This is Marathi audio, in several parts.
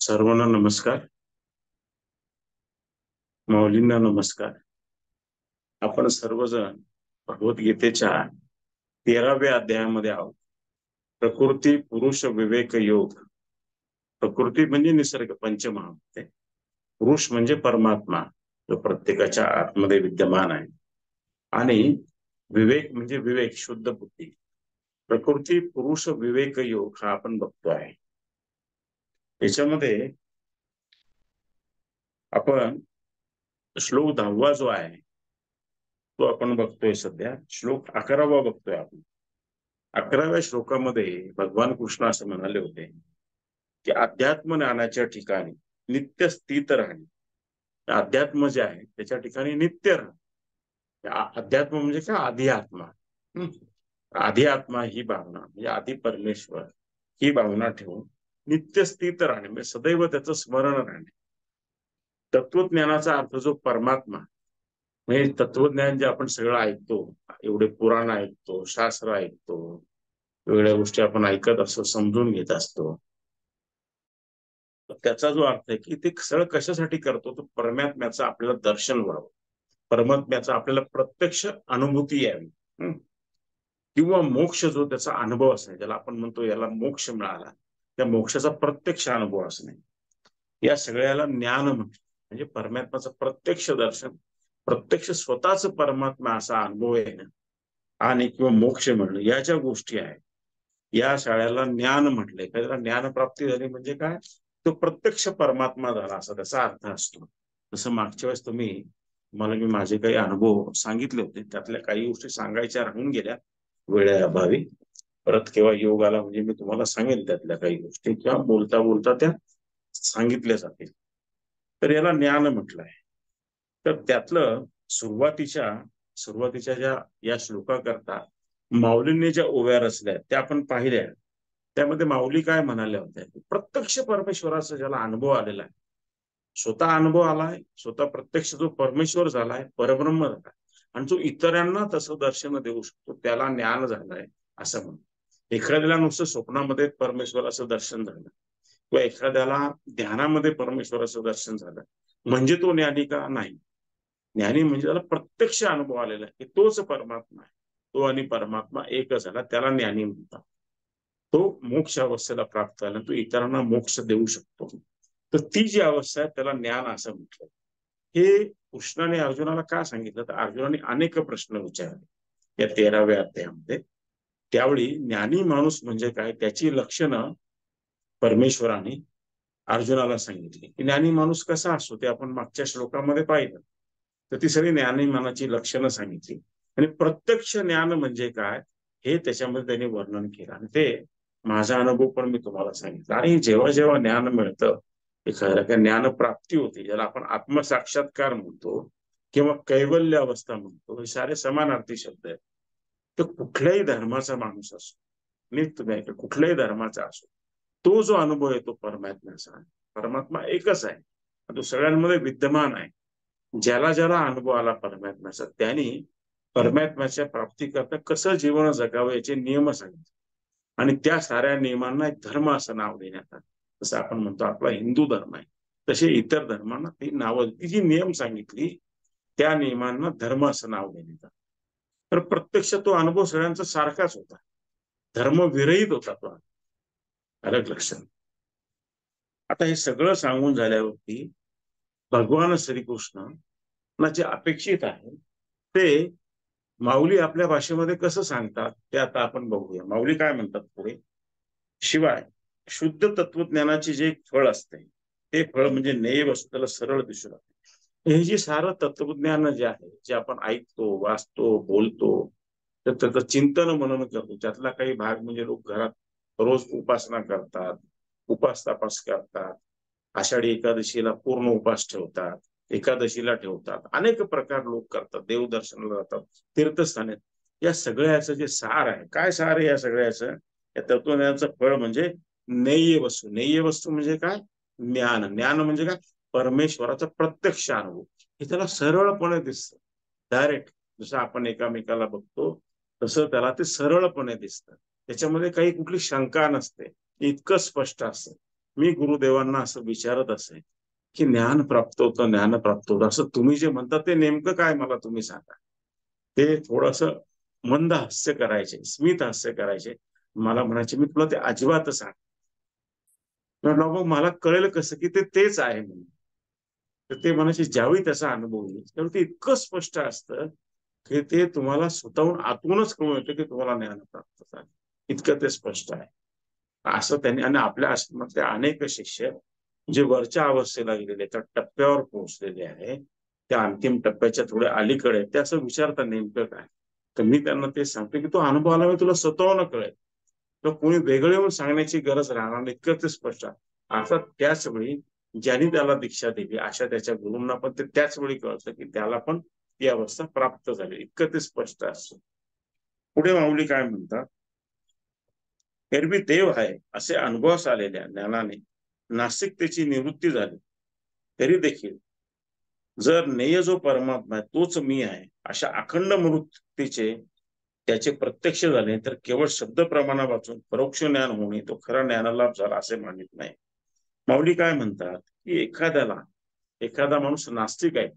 सर्वांना नमस्कार. माऊलींना नमस्कार. आपण सर्वजण भगवद्गीतेच्या 13व्या अध्यायामध्ये आहोत. प्रकृती पुरुष विवेक योग. प्रकृती म्हणजे निसर्ग पंचमहाभूते, पुरुष म्हणजे परमात्मा जो प्रत्येकाच्या आतमध्ये विद्यमान आहे, आणि विवेक म्हणजे विवेक शुद्ध बुद्धी. प्रकृती पुरुष विवेक योग हा आपण बघतो आहे. याच्यामध्ये आपण श्लोक 10वा जो आहे तो आपण बघतोय. सध्या श्लोक 11वा बघतोय आपण. 11व्या श्लोकामध्ये भगवान कृष्ण असं म्हणाले होते की अध्यात्म ज्ञानाच्या ठिकाणी नित्य स्थित राहणे. अध्यात्म जे आहे त्याच्या ठिकाणी नित्य राहणे. अध्यात्म म्हणजे काय? आधी आत्मा. आधी आत्मा ही भावना म्हणजे आधी परमेश्वर ही भावना ठेवून नित्य स्थित राहणे म्हणजे सदैव त्याचं स्मरण राहणे. तत्वज्ञानाचा अर्थ जो परमात्मा म्हणजे तत्वज्ञान जे आपण सगळं ऐकतो, एवढे पुराण ऐकतो, शास्त्र ऐकतो, वेगळ्या गोष्टी आपण ऐकत असतो, समजून घेत असतो, त्याचा जो अर्थ आहे की ते सगळं कशासाठी करतो, तो परमात्म्याचं आपल्याला दर्शन व्हावं, परमात्म्याचा आपल्याला प्रत्यक्ष अनुभूती यावी, किंवा मोक्ष जो त्याचा अनुभव असणे, ज्याला आपण म्हणतो याला मोक्ष मिळाला, त्या मोक्षाचा प्रत्यक्ष अनुभव असणे, या सगळ्याला ज्ञान म्हणतो. म्हणजे परमात्म्याचं प्रत्यक्ष दर्शन, प्रत्यक्ष स्वतःच परमात्मा असा अनुभव येणं आणि किंवा मोक्ष मिळणं, या ज्या गोष्टी आहेत या शाळेला ज्ञान म्हटलंय. त्याला ज्ञानप्राप्ती झाली म्हणजे काय? तो प्रत्यक्ष परमात्मा झाला असा त्याचा अर्थ असतो. जसं मागच्या वेळेस मला मी माझे काही अनुभव सांगितले होते, त्यातल्या काही गोष्टी सांगायच्या राहून गेल्या वेळेअभावी. परत केव्हा योग आला म्हणजे मी तुम्हाला सांगेल त्यातल्या काही गोष्टी, किंवा बोलता बोलता त्या सांगितल्या जातील. तर याला ज्ञान म्हटलंय. तर त्यातलं सुरुवातीच्या ज्या या श्लोकाकरता माऊलींनी ज्या ओव्या रचल्या त्या आपण पाहिल्या. त्यामध्ये माऊली काय म्हणाल्या होत्या? प्रत्यक्ष परमेश्वराचा ज्याला अनुभव आलेला आहे, स्वतः अनुभव आलाय, स्वतः प्रत्यक्ष जो परमेश्वर झालाय, परब्रह्म झालाय, आणि जो इतरांना तसं दर्शन देऊ शकतो त्याला ज्ञान झालंय असं म्हणतो. एखाद्याला नुसतं स्वप्नामध्ये परमेश्वराचं दर्शन झालं किंवा एखाद्याला ध्यानामध्ये परमेश्वराचं दर्शन झालं म्हणजे तो ज्ञानी का? नाही. ज्ञानी म्हणजे त्याला प्रत्यक्ष अनुभव आलेला आहे की तोच परमात्मा आहे, तो आणि परमात्मा एकच झाला, त्याला ज्ञानी म्हणतात. तो मोक्ष अवस्थेला प्राप्त झाला, तो इतरांना मोक्ष देऊ शकतो. तर ती जी अवस्था आहे त्याला ज्ञान असं म्हटलं. हे कृष्णाने अर्जुनाला का सांगितलं? तर अर्जुनाने अनेक प्रश्न विचारले या 13व्या अध्यायामध्ये. त्यावेळी ज्ञानी माणूस म्हणजे काय, त्याची लक्षणं परमेश्वराने अर्जुनाला सांगितली. की ज्ञानी माणूस कसा असतो ते आपण मागच्या श्लोकामध्ये पाहिलं. तर ती सगळी ज्ञानीमानाची लक्षणं सांगितली आणि प्रत्यक्ष ज्ञान म्हणजे काय हे त्याच्यामध्ये त्यांनी वर्णन केलं. आणि ते माझा अनुभव पण मी तुम्हाला सांगितलं. आणि जेव्हा जेव्हा ज्ञान मिळतं, एखाद्या ज्ञान प्राप्ती होते, ज्याला आपण आत्मसाक्षात्कार म्हणतो किंवा कैवल्य अवस्था म्हणतो, हे सारे समानार्थी शब्द आहेत. तर कुठल्याही धर्माचा माणूस असो, तुम्ही कुठल्याही धर्माचा असो, तो जो अनुभव येतो परमात्म्याचा, परमात्मा एकच आहे, तो सगळ्यांमध्ये विद्यमान आहे. ज्याला ज्याला अनुभव आला परमात्म्याचा त्यांनी परमात्म्याच्या प्राप्तीकरता कसं जीवन जगावं याचे नियम सांगितले. आणि त्या साऱ्या नियमांना एक धर्म असं नाव देण्यात आलं. जसं आपण म्हणतो आपला हिंदू धर्म आहे, तसे इतर धर्मांना ती नावं, ती जी नियम सांगितली त्या नियमांना धर्म असं नाव देण्यात आलं. तर प्रत्यक्ष तो अनुभव सगळ्यांचा सारखाच होता, धर्म विरहित होता तो. अलग लक्षण. आता हे सगळं सांगून झाल्यावरती भगवान श्रीकृष्ण जे अपेक्षित आहे ते माऊली आपल्या भाषेमध्ये कसं सांगतात ते आता आपण बघूया. माऊली काय म्हणतात पुढे? शिवाय शुद्ध तत्वज्ञानाचे जे फळ असते ते फळ म्हणजे नेय वस्तू, त्याला सरळ दिसू लागते. हे जे सारं तत्वज्ञान जे आहे, जे आपण ऐकतो, वाचतो, बोलतो, तर त्याचं चिंतन मनन करतो, त्यातला काही भाग म्हणजे लोक घरात रोज उपासना करतात, उपास तापास करतात, आषाढी एकादशीला पूर्ण उपास ठेवतात, एकादशीला ठेवतात, अनेक प्रकार लोक करतात, देवदर्शनाला जातात, तीर्थस्थाने. या सगळ्याचं जे सार आहे, काय सार आहे या सगळ्याचं? या तत्वज्ञानाचं फळ म्हणजे नेय वस्तू. नेय वस्तू म्हणजे काय? ज्ञान. ज्ञान म्हणजे काय? परमेश्वराचा प्रत्यक्ष अनुभव. हे त्याला सरळपणे दिसतं, डायरेक्ट. जसं आपण एकामेकाला बघतो तसं त्याला ते सरळपणे दिसतं, त्याच्यामध्ये काही कुठली शंका नसते, इतकं स्पष्ट असतं. मी गुरुदेवांना असं विचारत असे की ज्ञान प्राप्त होतं, ज्ञान प्राप्त होतं, असं तुम्ही जे म्हणता ते नेमकं काय मला तुम्ही सांगा. ते थोडस मंद हास्य करायचे, स्मित हास्य करायचे. मला म्हणायचे मी तुला ते अजिबात सांग. मग मला कळेल कसं की ते तेच आहे म्हणून. तर ते म्हणायचे ज्यावेळी त्याचा अनुभव येईल त्यावेळी ते इतकं स्पष्ट असतं की ते तुम्हाला स्वतःहून आतूनच कळून येतं की तुम्हाला ज्ञान प्राप्त झालं. इतकं ते स्पष्ट आहे. असं त्यांनी, आणि आपल्या आश्रमातले अनेक शिष्य जे वरच्या अवस्थेला गेलेले, त्या टप्प्यावर पोहोचलेले आहे, त्या अंतिम टप्प्याच्या थोड्या अलीकडे, ते असं विचारतात नेमकं काय. तर मी त्यांना ते सांगतो की तो अनुभव आला तुला स्वतःहून कळेल, तर कोणी वेगळे येऊन सांगण्याची गरज राहणार नाही, इतकं ते स्पष्ट आहे. आता त्याच वेळी ज्यांनी त्याला दीक्षा दिली अशा त्याच्या गुरूंना पण ते त्याच वेळी कळतं की त्याला पण ती अवस्था प्राप्त झाली, इतकं ते स्पष्ट असतं. पुढे माऊली काय म्हणतात, एरवी देव आहे असे अनुभवास आलेल्या ज्ञानाने नास्तिकतेची निवृत्ती झाली, तरी देखील जर नेय जो परमात्मा आहे तोच मी आहे अशा अखंड मूर्तीचे त्याचे प्रत्यक्ष झाले, तर केवळ शब्द प्रमाणा वाचून परोक्ष ज्ञान होणे तो खरा ज्ञानलाभ झाला असे मानित नाही. माऊली काय म्हणतात की एखादा माणूस नास्तिक आहे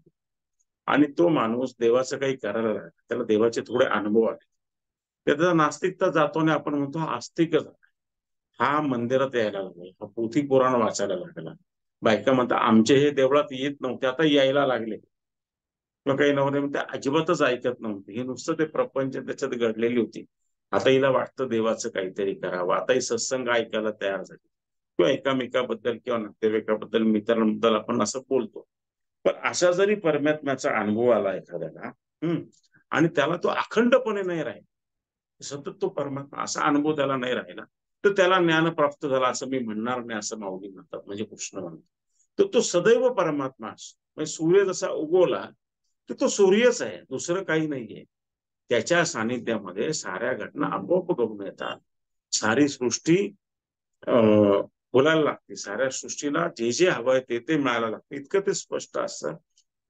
आणि तो माणूस देवाचं काही करायला लागला, त्याला देवाचे थोडे अनुभव आले, त्याचा नास्तिकता जातो आणि आपण म्हणतो हा आस्तिकच, हा मंदिरात यायला लागला, हा पोथी पुराण वाचायला लागला. बायका म्हणतात आमचे हे देवळात येत नव्हते आता यायला लागले. किंवा काही नवरे म्हणते अजिबातच ऐकत नव्हते, हे नुसतं ते प्रपंच त्याच्यात घडलेली होती, आता हिला वाटतं देवाचं काहीतरी करावं, आता ही सत्संग ऐकायला तयार झाली. किंवा एकामेकाबद्दल किंवा नातेवाईकाबद्दल मित्रांबद्दल आपण असं बोलतो. पण अशा जरी परमात्म्याचा अनुभव आला एखाद्याला, आणि त्याला तो अखंडपणे नाही राहिला, सतत तो परमात्मा असा अनुभव त्याला नाही राहिला, तर त्याला ज्ञान प्राप्त झाला असं मी म्हणणार नाही, असं माऊली म्हणतात, म्हणजे कृष्ण म्हणतात. तर तो सदैव परमात्मा असतो. म्हणजे सूर्य जसा उगवला की तो सूर्यच आहे, दुसरं काही नाहीये. त्याच्या सानिध्यामध्ये साऱ्या घटना आपोआप घडून येतात. सारी सृष्टी बोलायला लागते, साऱ्या सृष्टीला जे जे हवंय ते ते मिळायला लागतं, इतकं ते स्पष्ट असतं.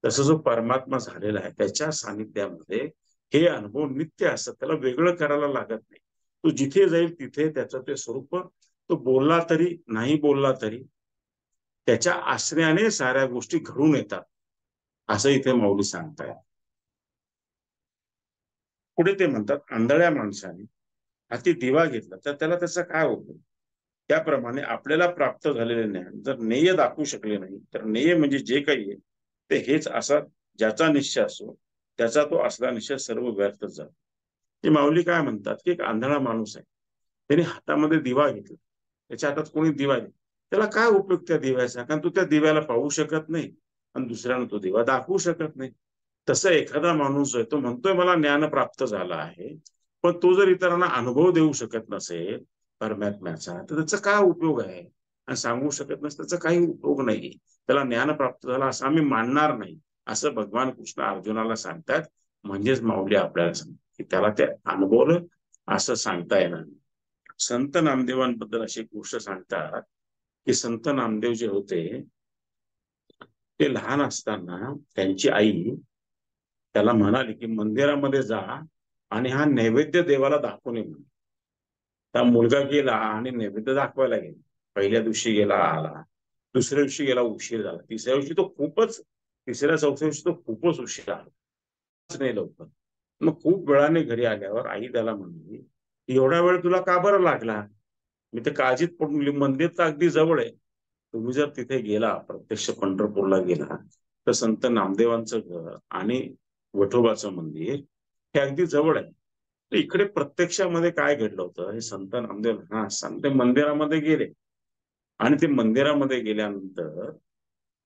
तसं जो परमात्मा झालेला आहे त्याच्या सानिध्यामध्ये हे अनुभव नित्य असतात, त्याला वेगळं करायला लागत नाही. तो जिथे जाईल तिथे त्याचं ते स्वरूप, तो बोलला तरी नाही बोलला तरी त्याच्या आश्रयाने साऱ्या गोष्टी घडून येतात, असं इथे माऊली सांगताय. पुढे ते म्हणतात आंधळ्या माणसाने हाती दिवा घेतला तर त्याला त्याचा काय उपयोग. त्याप्रमाणे आपल्याला प्राप्त झालेले ज्ञान जर नेय दाखवू शकले नाही, तर नेय म्हणजे जे काही आहे ते हेच असा ज्याचा निश्चय असो त्याचा तो असला निश्चय सर्व व्यर्थच जातो. ते माऊली काय म्हणतात की एक आंधळा माणूस आहे, त्याने हातामध्ये दिवा घेतला, त्याच्या हातात कोणी दिवा दिला, त्याला काय उपयोग त्या दिव्याचा, कारण तो त्या दिव्याला पाहू शकत नाही आणि दुसऱ्याला तो दिवा दाखवू शकत नाही. तसं एखादा माणूस आहे तो म्हणतोय मला ज्ञान प्राप्त झाला आहे, पण तो जर इतरांना अनुभव देऊ शकत नसेल परमात्म्याचा, तर त्याचा काय उपयोग आहे, आणि सांगू शकत नसेल त्याचा काही उपयोग नाही, त्याला ज्ञान प्राप्त झाला असं आम्ही मानणार नाही, असं भगवान कृष्ण अर्जुनाला सांगतात. म्हणजेच माऊली आपल्याला सांगतात की त्याला ते अनुभवलं असं सांगता येणार. संत नामदेवांबद्दल अशी गोष्ट सांगतात की संत नामदेव जे होते ते लहान असताना त्यांची आई त्याला म्हणाली की मंदिरामध्ये जा आणि हा नैवेद्य देवाला दाखवून ये म्हणून. त्या मुलगा गेला आणि नैवेद्य दाखवायला गेला. पहिल्या दिवशी गेला आला, दुसऱ्या दिवशी गेला उशीर झाला, तिसऱ्या दिवशी तो खूपच, तिसऱ्या चौथ्या दिवशी तो खूपच उशीर आला, नाही लवकर. मग खूप वेळाने घरी आल्यावर आई त्याला म्हणली एवढा वेळ तुला का बरं लागला. मी तर काळजीत पडून, मंदिर तर अगदी जवळ आहे, तुम्ही जर तिथे गेला प्रत्यक्ष पंढरपूरला गेला तर संत नामदेवांचं घर आणि विठोबाचं मंदिर हे अगदी जवळ आहे. तर इकडे प्रत्यक्षामध्ये काय घडलं होतं, हे संत नामदेव हा संत मंदिरामध्ये गेले आणि ते मंदिरामध्ये गेल्यानंतर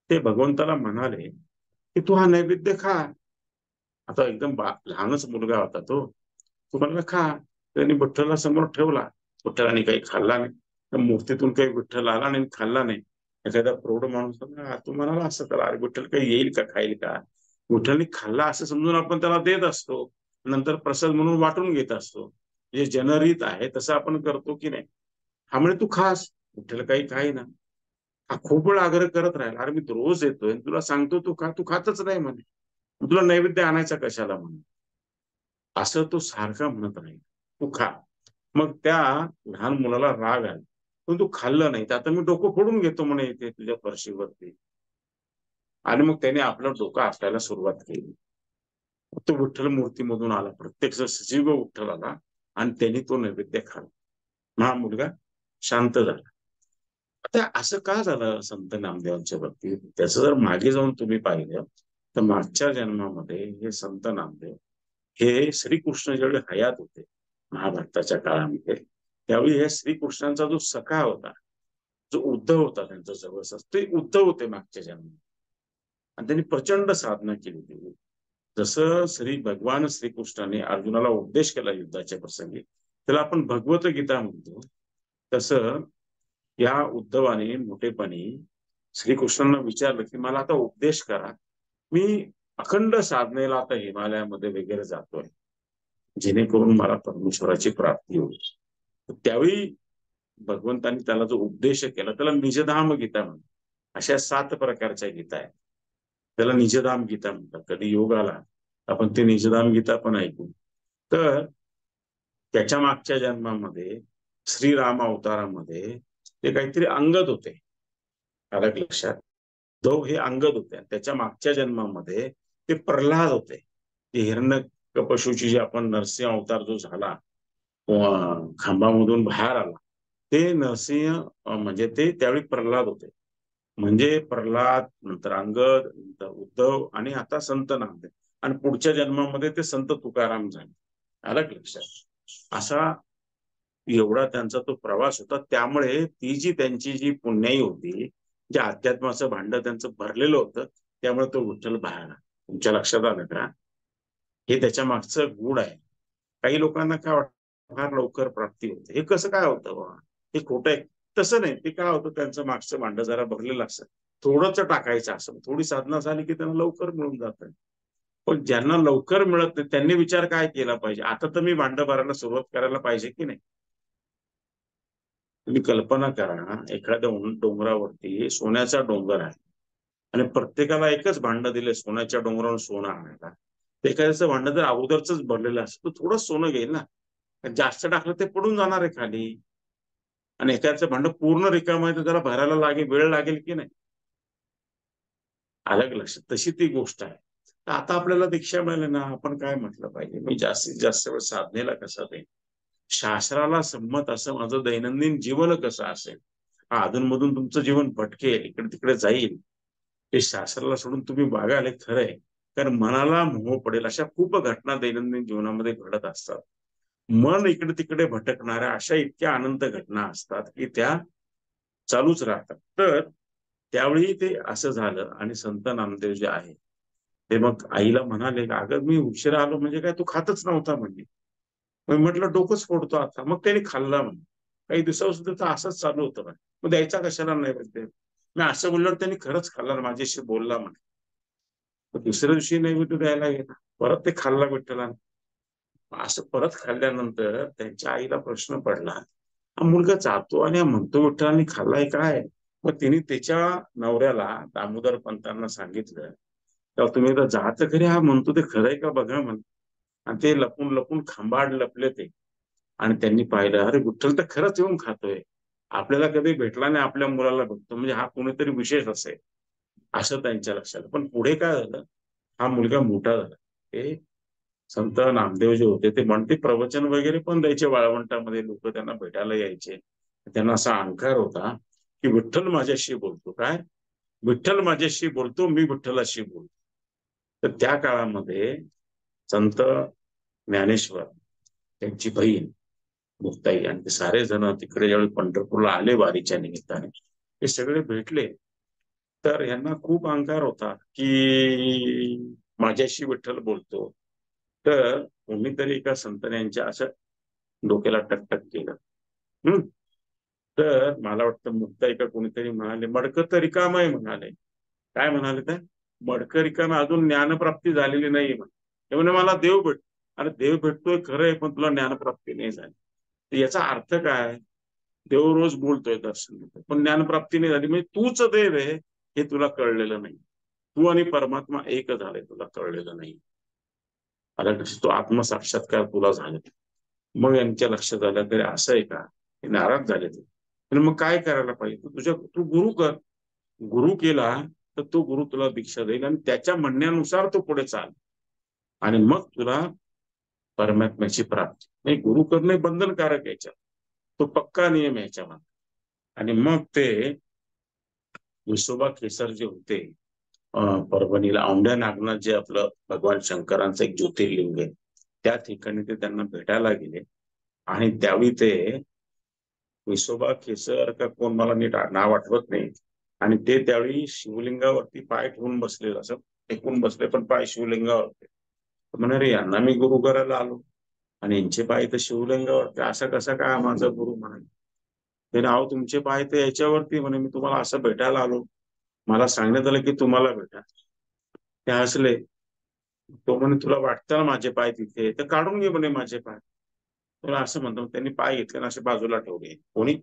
ते भगवंताला म्हणाले की तू हा नैवेद्य खा. आता एकदम लहानच मुलगा होता तो, तू म्हणला खा. त्यांनी विठ्ठला समोर ठेवला, विठ्ठलाने काही खाल्ला नाही, त्या मूर्तीतून काही विठ्ठल आला नाही, खाल्ला नाही. एखादा प्रौढ माणूस तू म्हणाला असं त्याला, अरे विठ्ठल काही येईल का, खाईल का. विठ्ठलने खाल्ला असं समजून आपण त्याला देत असतो, नंतर प्रसाद म्हणून वाटून घेत असतो, जे जनरीत आहे तसं आपण करतो की नाही. हा म्हणे तू खास, विठ्ठल काही काही ना. हा खूप वेळ आग्रह करत राहिला, अरे मी रोज येतोय तुला सांगतो तू खा, तू खातच नाही म्हणे, तुला नैवेद्य आणायचा कशाला म्हणे. असं तो सारखा म्हणत राहील तू खा. मग त्या लहान मुलाला राग आला, पण तू खाल्लं नाही, तर आता मी डोकं फोडून घेतो म्हणे इथे तुझ्या फरशीवरती. आणि मग त्याने आपलं डोकं आपल्याला सुरुवात केली. तो विठ्ठल मूर्तीमधून आला, प्रत्यक्ष सजीव विठ्ठल आला आणि त्यांनी तो नैवेद्य खाल्ला. हा मुलगा शांत झाला. आता असं का झालं संत नामदेवांच्या बाबतीत? त्याचं जर मागे जाऊन तुम्ही पाहिलं तर मागच्या जन्मामध्ये हे संत नामदेव हे श्रीकृष्ण ज्यावेळी हयात होते महाभारताच्या काळामध्ये, त्यावेळी हे श्रीकृष्णांचा जो सखा होता, जो उद्धव होता त्यांचा जवळचा, ते उद्धव होते मागच्या जन्मात. आणि त्यांनी प्रचंड साधना केली होती. जसं भगवान श्रीकृष्णाने अर्जुनाला उपदेश केला युद्धाच्या प्रसंगी, त्याला आपण भगवत गीता म्हणतो. तसं या उद्धवाने मोठेपणी श्रीकृष्णांना विचारलं की मला आता उपदेश करा, मी अखंड साधनेला आता हिमालयामध्ये वगैरे जातोय, जेणेकरून मला परमेश्वराची प्राप्ती होईल. त्यावेळी भगवंतांनी त्याला जो उपदेश केला त्याला निजधाम गीता म्हणतात. अशा 7 प्रकारच्या गीता आहेत, त्याला निजधाम गीता म्हणतात. कधी योग आला आपण ते निजधाम गीता पण ऐकू. तर त्याच्या मागच्या जन्मामध्ये श्रीराम अवतारामध्ये ते काहीतरी अंगद होते, अलग लक्षात. तो हे अंगद होते. त्याच्या मागच्या जन्मामध्ये ते प्रल्हाद होते. ते हिरण्यकपशूची जे आपण नरसिंह अवतार जो झाला, खांबामधून बाहेर आला, ते नरसिंह म्हणजे ते त्यावेळी प्रल्हाद होते. म्हणजे प्रल्हाद, नंतर अंगद, नंतर उद्धव आणि आता संत नामदेव. आणि पुढच्या जन्मामध्ये ते संत तुकाराम झाले, अलग लक्षात. असा एवढा त्यांचा तो प्रवास होता. त्यामुळे ती जी त्यांची जी पुण्याई होती, जे अध्यात्माचं भांड त्यांचं भरलेलं होतं, त्यामुळे तो विठ्ठल बाहेर आला. तुमच्या लक्षात आलं का? हे त्याच्या मागचं गूढ आहे. काही लोकांना काय वाटतं फार लवकर प्राप्ती होते, हे कसं काय होतं बाबा, हे खोटं आहे. तसं नाही. ते काय होतं, त्यांचं मागचं भांड जरा भरलेलं असतं, थोडंच टाकायचं असं, थोडी साधना झाली की त्यांना लवकर मिळून जातं. पण ज्यांना लवकर मिळत नाही त्यांनी विचार काय केला पाहिजे, आता तर मी भांड भरायला सुरुवात करायला पाहिजे की नाही. तुम्ही कल्पना करा, एखाद्या डोंगरावरती सोन्याचा डोंगर आहे आणि प्रत्येकाला एकच भांड दिले सोन्याच्या डोंगरावर सोनं आणायला. एखाद्याचं भांड जर अगोदरच भरलेलं असतं तर थोडं सोनं घेईल ना, जास्त टाकलं ते पडून जाणार आहे खाली. आणि एखाद्याचं भांड पूर्ण रिकाम आहे तर त्याला भरायला वेळ लागेल की नाही, अलग लक्ष. तशी ती गोष्ट आहे. तर आता आपल्याला दीक्षा मिळाली ना, आपण काय म्हटलं पाहिजे, मी जास्तीत जास्त वेळ साधनेला कसा देईन, शास्त्राला संमत असं माझं दैनंदिन जीवन कसं असेल. हा अधूनमधून तुमचं जीवन भटकेल, इकडे तिकडे जाईल, ते शास्त्राला सोडून तुम्ही वागाल, खरंय. कारण मनाला मोह पडेल अशा खूप घटना दैनंदिन जीवनामध्ये घडत असतात. मन इकडे तिकडे भटकणाऱ्या अशा इतक्या अनंत घटना असतात की त्या चालूच राहतात. तर त्यावेळी ते असं झालं आणि संत नामदेव जे आहे ते मग आईला म्हणाले, अगं मी उशिरा आलो म्हणजे काय, तू खातच नव्हता म्हणजे. मग म्हटलं डोकंच फोडतो आता. मग त्याने खाल्ला म्हणे. काही दिवसापासून तर असंच चालू होतं म्हणे. मग द्यायचा कशाला नाही बोलते. मी असं बोलल्यावर त्यांनी खरंच खाल्ला, माझ्याशी बोलला म्हणे. दुसऱ्या दिवशी नैवेद्य द्यायला गेला, परत ते खाल्ला विठ्ठलाने. असं परत खाल्ल्यानंतर त्यांच्या आईला प्रश्न पडला, हा मुलगा जातो आणि हा म्हणतो विठ्ठलाने खाल्लाय काय. मग तिने त्याच्या नवऱ्याला दामोदर पंतांना सांगितलं, तेव्हा तुम्ही एकदा जायचं खरे, हा म्हणतो ते खरंय का बघा म्हण. आणि ते लपून लपून खांबाड लपले ते. आणि त्यांनी पाहिलं, अरे विठ्ठल तर खरंच येऊन खातोय, आपल्याला कधी भेटला नाही, आपल्या मुलाला बघतो म्हणजे हा कोणीतरी विशेष असेल, असं त्यांच्या लक्षात. पण पुढे काय झालं, हा मुलगा मोठा झाला. ते संत नामदेव जे होते ते म्हणते प्रवचन वगैरे पण द्यायचे वाळवंटामध्ये, लोक त्यांना भेटायला यायचे. त्यांना असा अहंकार होता की विठ्ठल माझ्याशी बोलतो, काय विठ्ठल माझ्याशी बोलतो, मी विठ्ठलाशी बोलतो. तर त्या काळामध्ये संत ज्ञानेश्वर, त्यांची बहीण मुक्ताई आणि ते सारे जण तिकडे ज्यावेळी पंढरपूरला आले वारीच्या निमित्ताने, हे सगळे भेटले. तर यांना खूप अहंकार होता की माझ्याशी विठ्ठल बोलतो. तर कोणीतरी एका संतांनी यांच्या असं डोक्याला टकटक केलं. हम्म. तर मला वाटतं मुक्ताई का कोणीतरी म्हणाले, मडकं तर रिकाम आहे म्हणाले. काय म्हणाले ते, मडकं रिकाम, अजून ज्ञानप्राप्ती झालेली नाही म्हणे. ते म्हणे मला देव भेट, अरे देव भेटतोय खरंय पण तुला ज्ञानप्राप्ती नाही झाली. तर याचा अर्थ काय, देव रोज बोलतोय, दर्शन देतोय, पण ज्ञानप्राप्ती नाही झाली, म्हणजे तूच देव आहे हे तुला कळलेलं नाही. तू आणि परमात्मा एक झाले, तुला कळलेलं नाही. आता तो आत्मसाक्षात्कार तुला झाला. मग यांच्या लक्षात आलं तरी असं आहे का, हे नाराज झाले ते. आणि मग काय करायला पाहिजे, तू गुरु कर. गुरु केला तर तो गुरु तुला दीक्षा देईल आणि त्याच्या म्हणण्यानुसार तो पुढे चाल, आणि मग तुला परमात्म्याची प्राप्ती. नाही, गुरु करणे बंधनकारक याच्यात, तो पक्का नियम याच्यावर. आणि मग ते विसोबा केसर जे होते परभणीला औंढ्या नागनाथ, जे आपलं भगवान शंकरांचं एक ज्योतिर्लिंग आहे, त्या ठिकाणी ते त्यांना भेटायला गेले. आणि त्यावेळी ते विसोबा केसर का कोण, मला नीट नाव आठवत नाही, आणि ते त्यावेळी शिवलिंगावरती पाय ठेवून बसलेलं, असं टेकून बसले पण पाय शिवलिंगावरती. म्हणे रे, यांना मी गुरु करायला आलो आणि यांचे पाय तर शिवलिंगावरती, असं कसं काय माझा गुरु म्हणाले. ते नाव तुमचे पाय तर याच्यावरती म्हणे, मी तुम्हाला असं भेटायला आलो, मला सांगण्यात आलं की तुम्हाला भेटा. ते हसले. तो म्हणे, तुला वाटतं ना माझे पाय तिथे, तर काढून घे म्हणे माझे पाय. तुला असं म्हणतो, त्यांनी पाय घेतले आणि असे बाजूला ठेवले. कोणी?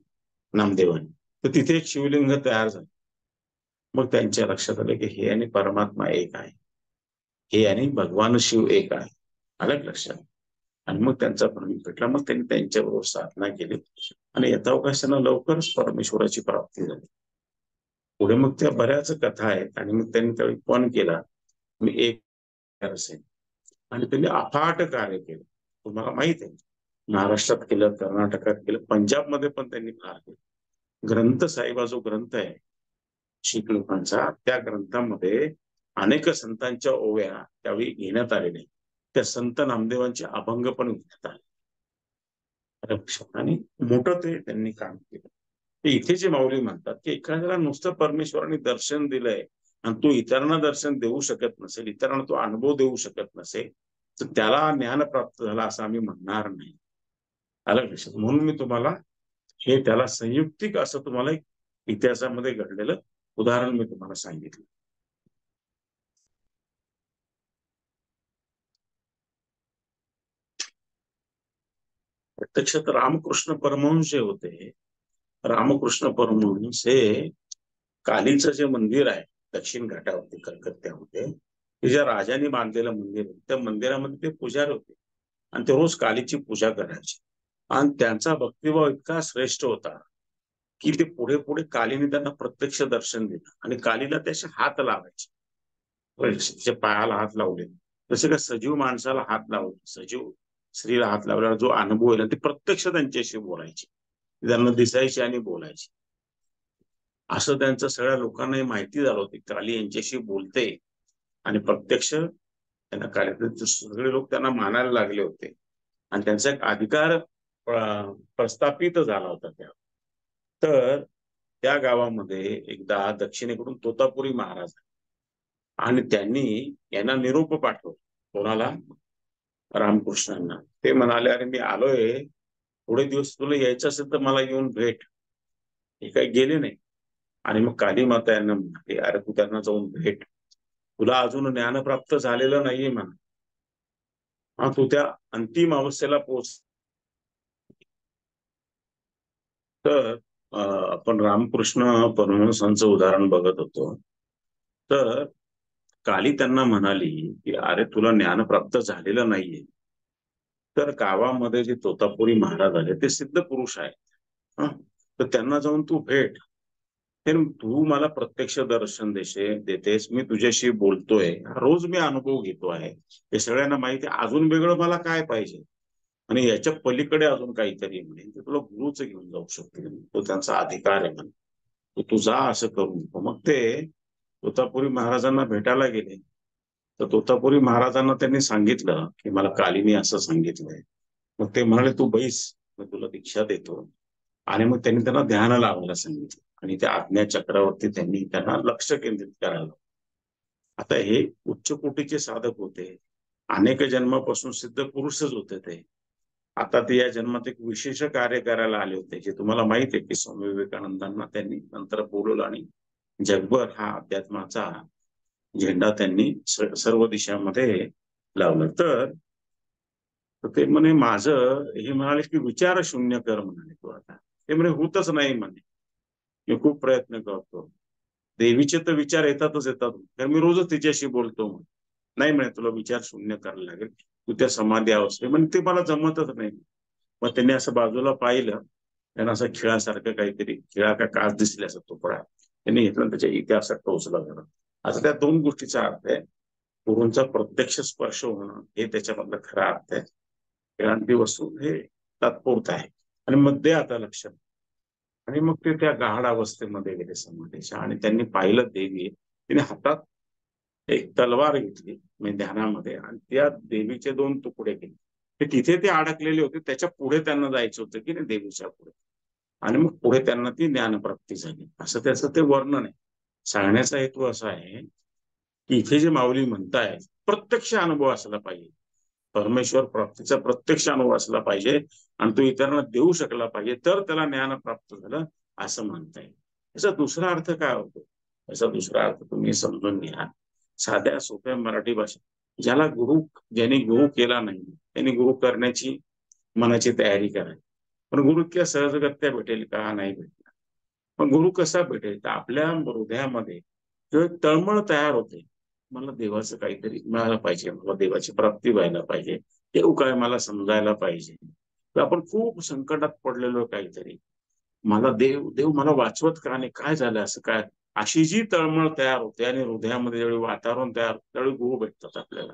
नामदेवानी. तर तिथे एक शिवलिंग तयार झालं. मग त्यांच्या लक्षात आलं की हे आणि परमात्मा एक आहे, हे आणि भगवान शिव एक आहे. आलं लक्षात. आणि मग त्यांचा प्रेम भेटला. मग त्यांनी त्यांच्याबरोबर साधना केली आणि यथावकाशानं लवकरच परमेश्वराची प्राप्ती झाली. पुढे मग त्या बऱ्याच कथा आहेत. आणि मग त्यांनी त्यावेळी पण केला, मी एक असेल, आणि त्यांनी अफाट कार्य केलं. तुम्हाला माहित आहे, महाराष्ट्रात केलं, कर्नाटकात केलं, पंजाबमध्ये पण त्यांनी फार केलं. ग्रंथ साहिबा जो ग्रंथ आहे शीख लोकांचा, त्या ग्रंथामध्ये अनेक संतांच्या ओव्या त्यावेळी घेण्यात आलेल्या. त्या संत नामदेवांचे अभंग पण घेण्यात आले. आणि मोठं ते त्यांनी काम केलं. ते इथे जे माऊली म्हणतात की एखाद्याला नुसतं परमेश्वराने दर्शन दिलंय आणि तो इतरांना दर्शन देऊ शकत नसेल, इतरांना तो अनुभव देऊ शकत नसेल, तर त्याला ज्ञान प्राप्त झाला असं आम्ही म्हणणार नाही. आलं लक्षात. म्हणून मी तुम्हाला हे त्याला संयुक्तिक असं तुम्हाला एक इतिहासामध्ये घडलेलं उदाहरण मी तुम्हाला सांगितलं. प्रत्यक्षात रामकृष्ण परमहंस जे होते, रामकृष्ण परमहंस हे कालीचं जे मंदिर आहे दक्षिण घाटावरती कलकत्त्यामध्ये, ते ज्या राजाने बांधलेलं मंदिर आहे, त्या मंदिरामध्ये ते पुजारी होते आणि ते रोज कालीची पूजा करायचे. आणि त्यांचा भक्तिभाव इतका श्रेष्ठ होता की ते पुढे पुढे कालीने त्यांना प्रत्यक्ष दर्शन दिलं आणि कालीला त्याचे हात लावायचे. त्याच्या पायाला हात लावले, जसे का सजीव माणसाला हात लावले, सजीव स्त्रीला हात लावल्यावर जो अनुभव येईल ते प्रत्यक्ष त्यांच्याशी बोलायचे, त्यांना दिसायचे आणि बोलायचे. असं त्यांचं सगळ्या लोकांना माहिती झालं होती, काली यांच्याशी बोलते. आणि प्रत्यक्ष त्यांना काली, सगळे लोक त्यांना मानायला लागले होते आणि त्यांचा एक अधिकार प्रस्थापित झाला होता त्या. तर त्या गावामध्ये एकदा दक्षिणेकडून तोतापुरी महाराज आणि त्यांनी यांना निरोप पाठवला. कोणाला? रामकृष्णांना. ते म्हणाले, अरे मी आलोय, थोडे दिवस तुला यायचं असेल तर मला येऊन भेट. हे काही गेले नाही. आणि मग काली माता यांना म्हणाली, अरे तू त्यांना जाऊन भेट, तुला अजून ज्ञान प्राप्त झालेलं नाहीये म्हणा, हा तू त्या अंतिम अवस्थेला पोहोच. तर आपण रामकृष्ण परमहंसांचं उदाहरण बघत होतो. तर काली त्यांना म्हणाली की अरे तुला ज्ञान प्राप्त झालेलं नाहीये, तर गावामध्ये जे तोतापुरी महाराज आले ते सिद्ध पुरुष आहेत, तर त्यांना जाऊन तू भेट. ते तू मला प्रत्यक्ष दर्शन देतेस, मी तुझ्याशी बोलतोय, रोज मी अनुभव घेतो आहे, हे सगळ्यांना माहिती आहे, अजून वेगळं मला काय पाहिजे. आणि याच्या पलीकडे अजून काहीतरी म्हणेल ते तुला गुरुच घेऊन जाऊ शकते, तो त्यांचा अधिकार आहे म्हणे, तू जा, असं करू नको. मग ते तोतापुरी महाराजांना भेटायला गेले. तर तोतापुरी महाराजांना त्यांनी सांगितलं की मला कालीने असं सांगितलंय. मग ते म्हणाले, तू बैस, मी तुला दीक्षा देतो. आणि मग त्यांनी त्यांना ध्यान लावायला सांगितलं आणि त्या आज्ञा चक्रावरती त्यांनी त्यांना लक्ष केंद्रित करायला. आता हे उच्च कोटीचे साधक होते, अनेक जन्मापासून सिद्ध पुरुषच होते ते. आता ते या जन्मात एक विशेष कार्य करायला आले होते, जे तुम्हाला माहित आहे की स्वामी विवेकानंदांना त्यांनी नंतर बोलवलं आणि जगभर हा अध्यात्माचा झेंडा त्यांनी सर्व दिशांमध्ये लावला. तर ते म्हणे माझं, हे म्हणाले की विचार शून्य कर म्हणाले तू आता. ते म्हणे होतच नाही म्हणे, मी खूप प्रयत्न करतो, देवीचे तर विचार येतातच येतात, तर मी रोजच तिच्याशी बोलतो. नाही म्हणे, तुला विचार शून्य करायला लागेल, तू त्या समाधी अवस्थे, म्हणजे ते मला जमतच नाही. मग त्यांनी असं बाजूला पाहिलं त्यांना असं खिळासारखं काहीतरी, खिळा का काच दिसले असं तुकडा त्यांनी घेतला, त्याच्या इतिहासात टोचला गेला. आता त्या दोन गोष्टीचा अर्थ आहे. गुरूंचा प्रत्यक्ष स्पर्श होणं हे त्याच्यामधला खरा अर्थ आहे. क्रांती वस्तू हे तात्पुरतं आहे. आणि मध्ये आता लक्षात, आणि मग ते त्या गाढ अवस्थेमध्ये गेले समाधीच्या, आणि त्यांनी पाहिलं देवी. तिने हातात एक तलवार घेतली म्हणजे ध्यानामध्ये, आणि त्या देवीचे दोन तुकडे केले. ते तिथे ते अडकलेले होते, त्याच्या पुढे त्यांना जायचं होतं की नाही, देवीच्या पुढे. आणि मग पुढे त्यांना ती ज्ञानप्राप्ती झाली, असं त्याचं ते वर्णन आहे. सांगण्याचा हेतू असा आहे की इथे जे माऊली म्हणताय, प्रत्यक्ष अनुभव असला पाहिजे. परमेश्वर प्राप्तीचा प्रत्यक्ष अनुभव असला पाहिजे, आणि तो इतरांना देऊ शकला पाहिजे, तर त्याला ज्ञान प्राप्त झालं असं म्हणता येईल. याचा दुसरा अर्थ काय होतो? याचा दुसरा अर्थ तुम्ही समजून घ्या. साध्या सोप्या मराठी भाषा, ज्यांनी गुरु केला नाही त्यांनी गुरु करण्याची मनाची तयारी करावी. पण गुरु इतक्या सहजगत्या भेटेल का? नाही भेटणार. पण गुरु कसा भेटेल? तर आपल्या हृदयामध्ये जो एक तळमळ तयार होते, मला देवाचं काहीतरी मिळायला पाहिजे, मला देवाची प्राप्ती व्हायला पाहिजे, देव काय मला समजायला पाहिजे. तर आपण खूप संकटात पडलेलो काहीतरी, मला देव देव मला वाचवत का नाही, काय झालं असं काय, अशी जी तळमळ तयार होते आणि हृदयामध्ये ज्यावेळी वातावरण तयार होते, त्यावेळी गुरु भेटतात आपल्याला.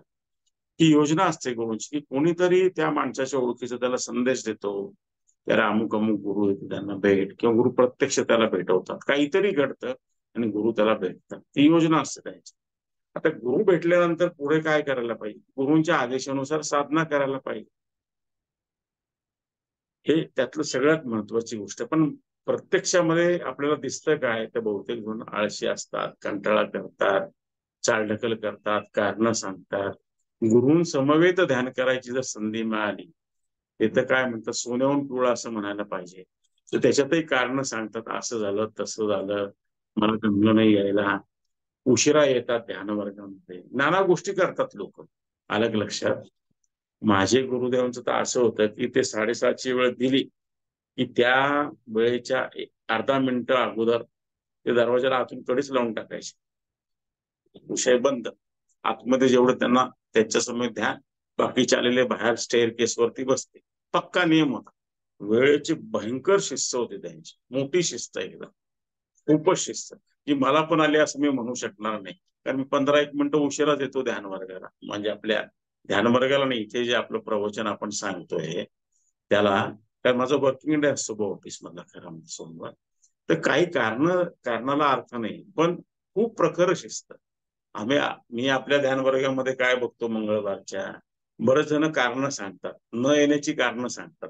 ही योजना असते गुरुची की कोणीतरी त्या माणसाच्या ओळखीचा त्याला संदेश देतो, त्याला अमुक अमुक गुरु येते, त्यांना भेट, किंवा गुरु प्रत्यक्ष त्याला भेटवतात, काहीतरी घडतं आणि गुरु त्याला भेटतात. ती योजना असते त्यांची. आता गुरु भेटल्यानंतर पुढे काय करायला पाहिजे? गुरुंच्या आदेशानुसार साधना करायला पाहिजे. हे त्यातलं सगळ्यात महत्वाची गोष्ट. पण प्रत्यक्षामध्ये आपल्याला दिसतं काय, तर बहुतेक जण आळशी असतात, कंटाळा करतात, चालढकल करतात, कारण सांगतात. गुरूंसमवेत ध्यान करायची जर संधी मिळाली, ते तर काय म्हणतात, सोन्याहून पिवळं असं म्हणायला पाहिजे. तर त्याच्यातही कारण सांगतात, असं झालं तसं झालं, मला जमलं नाही यायला, उशिरा येतात ध्यान वर्गामध्ये, नाना गोष्टी करतात लोक. अलग लक्षात. माझे गुरुदेवांचं तर असं होतं की ते 7:30ची वेळ दिली की त्या वेळेच्या अर्धा मिनिटं अगोदर ते दरवाजाला आतून कडेच लावून टाकायचे, विषय बंद. आतमध्ये जेवढं त्यांना त्यांच्या समोर ध्यान, बाकीचे आलेले बाहेर स्टेअर केस वरती बसते. पक्का नियम होता. वेळेची भयंकर शिस्त होती त्यांची, मोठी शिस्त एकदम, खूपच शिस्त, जी मला पण आली असं मी म्हणू शकणार नाही. कारण मी 15-1 मिनिटं उशिराच येतो ध्यान वर्गाला, म्हणजे आपल्या ध्यान वर्गाला नाही, इथे जे आपलं प्रवचन आपण सांगतोय त्याला. कारण माझा वर्किंग डे असतो ऑफिस मधला खरा म्हणजे सोमवार. तर काही कारणाला अर्थ नाही, पण खूप प्रखर शिस्त. मी आपल्या ध्यान वर्गामध्ये काय बघतो मंगळवारच्या, बरेच जण कारण सांगतात, न येण्याची कारण सांगतात.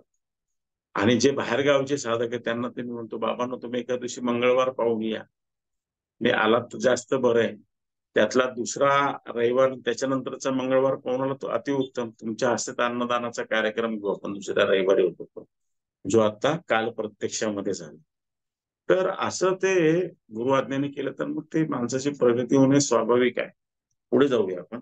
आणि जे बाहेरगावचे साधक आहेत त्यांना ते मी म्हणतो, बाबांनो तुम्ही एका दिवशी मंगळवार पाहून या, मी आलात तर जास्त बरं आहे. त्यातला दुसरा रविवार, त्याच्यानंतरचा मंगळवार पाहून आला तो अतिउत्तम. तुमच्या हस्ते अन्नदानाचा कार्यक्रम घेऊ आपण दुसऱ्या रविवारी होतो, जो आता काल प्रत्यक्षामध्ये झाला. तर असं ते गुरु आज्ञेने केलं तर मग ते माणसाची प्रगती होणे स्वाभाविक आहे. पुढे जाऊया आपण.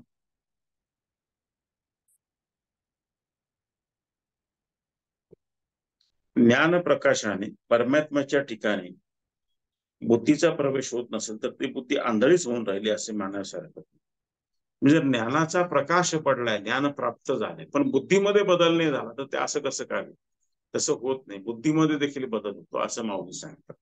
ज्ञान प्रकाशाने परमात्म्याच्या ठिकाणी बुद्धीचा प्रवेश होत नसेल तर ती बुद्धी आंधळीच होऊन राहिली असे मानण्यासारखं. म्हणजे ज्ञानाचा प्रकाश पडलाय, ज्ञान प्राप्त झाले, पण बुद्धीमध्ये बदल नाही झाला, तर ते असं कसं काय? तसं होत नाही, बुद्धीमध्ये देखील बदल होतो असं माऊली सांगतात.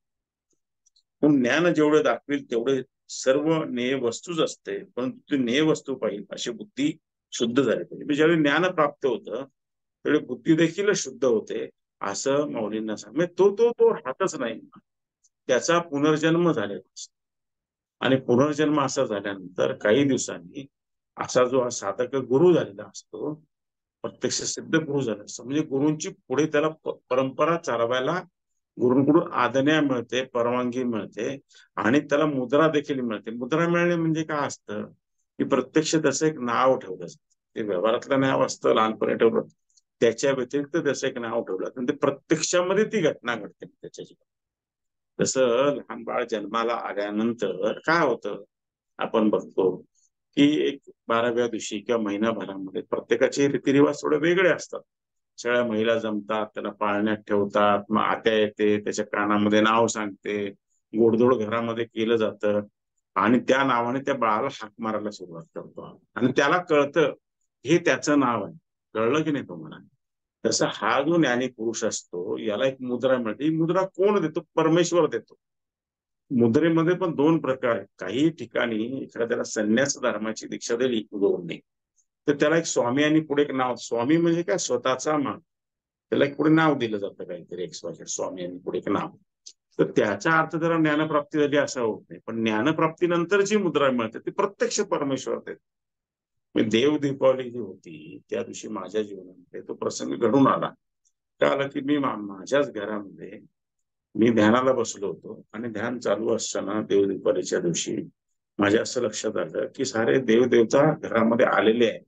पण ज्ञान जेवढे दाखवेल तेवढे सर्व नेय वस्तूच असते, पण ती नेय वस्तू पाहिजे अशी बुद्धी शुद्ध झाली पाहिजे. म्हणजे ज्यावेळी ज्ञान प्राप्त होतं त्यावेळी बुद्धी देखील शुद्ध होते, असं माऊलींना सांग. म्हणजे तो राहतच नाही, त्याचा पुनर्जन्म झालेला असतो. आणि पुनर्जन्म असा झाल्यानंतर काही दिवसांनी असा जो साधक गुरु झालेला असतो, प्रत्यक्ष सिद्ध गुरु झाला असतो, म्हणजे गुरूंची पुढे त्याला परंपरा चालवायला गुरूंकडून आज्ञा मिळते, परवानगी मिळते, आणि त्याला मुद्रा देखील मिळते. मुद्रा मिळणे म्हणजे काय असतं की प्रत्यक्ष त्याचं एक नाव ठेवलं जातं. ते व्यवहारातलं नाव असतं, लहानपणी ठेवलं, त्याच्या व्यतिरिक्त त्याचं एक नाव ठेवलं जातं. ते प्रत्यक्षामध्ये ती घटना घडते त्याच्या जीवनात. तसं लहान बाळ जन्माला आल्यानंतर काय होतं, आपण बघतो की एक 12व्या दिवशी किंवा महिनाभरामध्ये प्रत्येकाचे रीतिरिवाज थोडे वेगळे असतात. सगळ्या महिला जमतात, त्याला पाळण्यात ठेवतात, मग आत्या येते, त्याच्या कानामध्ये नाव सांगते, गोडधोड घरामध्ये केलं जातं, आणि त्या नावाने त्या बाळाला हाक मारायला सुरुवात करतो, आणि त्याला कळतं हे त्याचं नाव आहे. कळलं की नाही तुम्हाला? तसा हा जो ज्ञानी पुरुष असतो याला एक मुद्रा मिळते. ही मुद्रा कोण देतो? परमेश्वर देतो. मुद्रेमध्ये पण दोन प्रकार आहेत. काही ठिकाणी एखाद्याला संन्यास धर्माची दीक्षा दिली गुरुंनी, तर त्याला एक स्वामी आणि पुढे एक नाव. स्वामी म्हणजे काय? स्वतःचा मान. त्याला एक पुढे नाव दिलं जातं काहीतरी स्वामी आणि पुढे एक नाव. तर त्याचा अर्थ जरा ज्ञानप्राप्ती झाली असा होत नाही. पण ज्ञानप्राप्तीनंतर जी मुद्रा मिळते ती प्रत्यक्ष परमेश्वर देते. देव दीपावली जी होती त्या दिवशी माझ्या जीवनामध्ये तो प्रसंग घडून आला. काय आलं की मी माझ्याच घरामध्ये मी ध्यानाला बसलो होतो आणि ध्यान चालू असताना देव दीपावलीच्या दिवशी माझ्या असं लक्षात आलं की सारे देवदेवता घरामध्ये आलेले आहेत,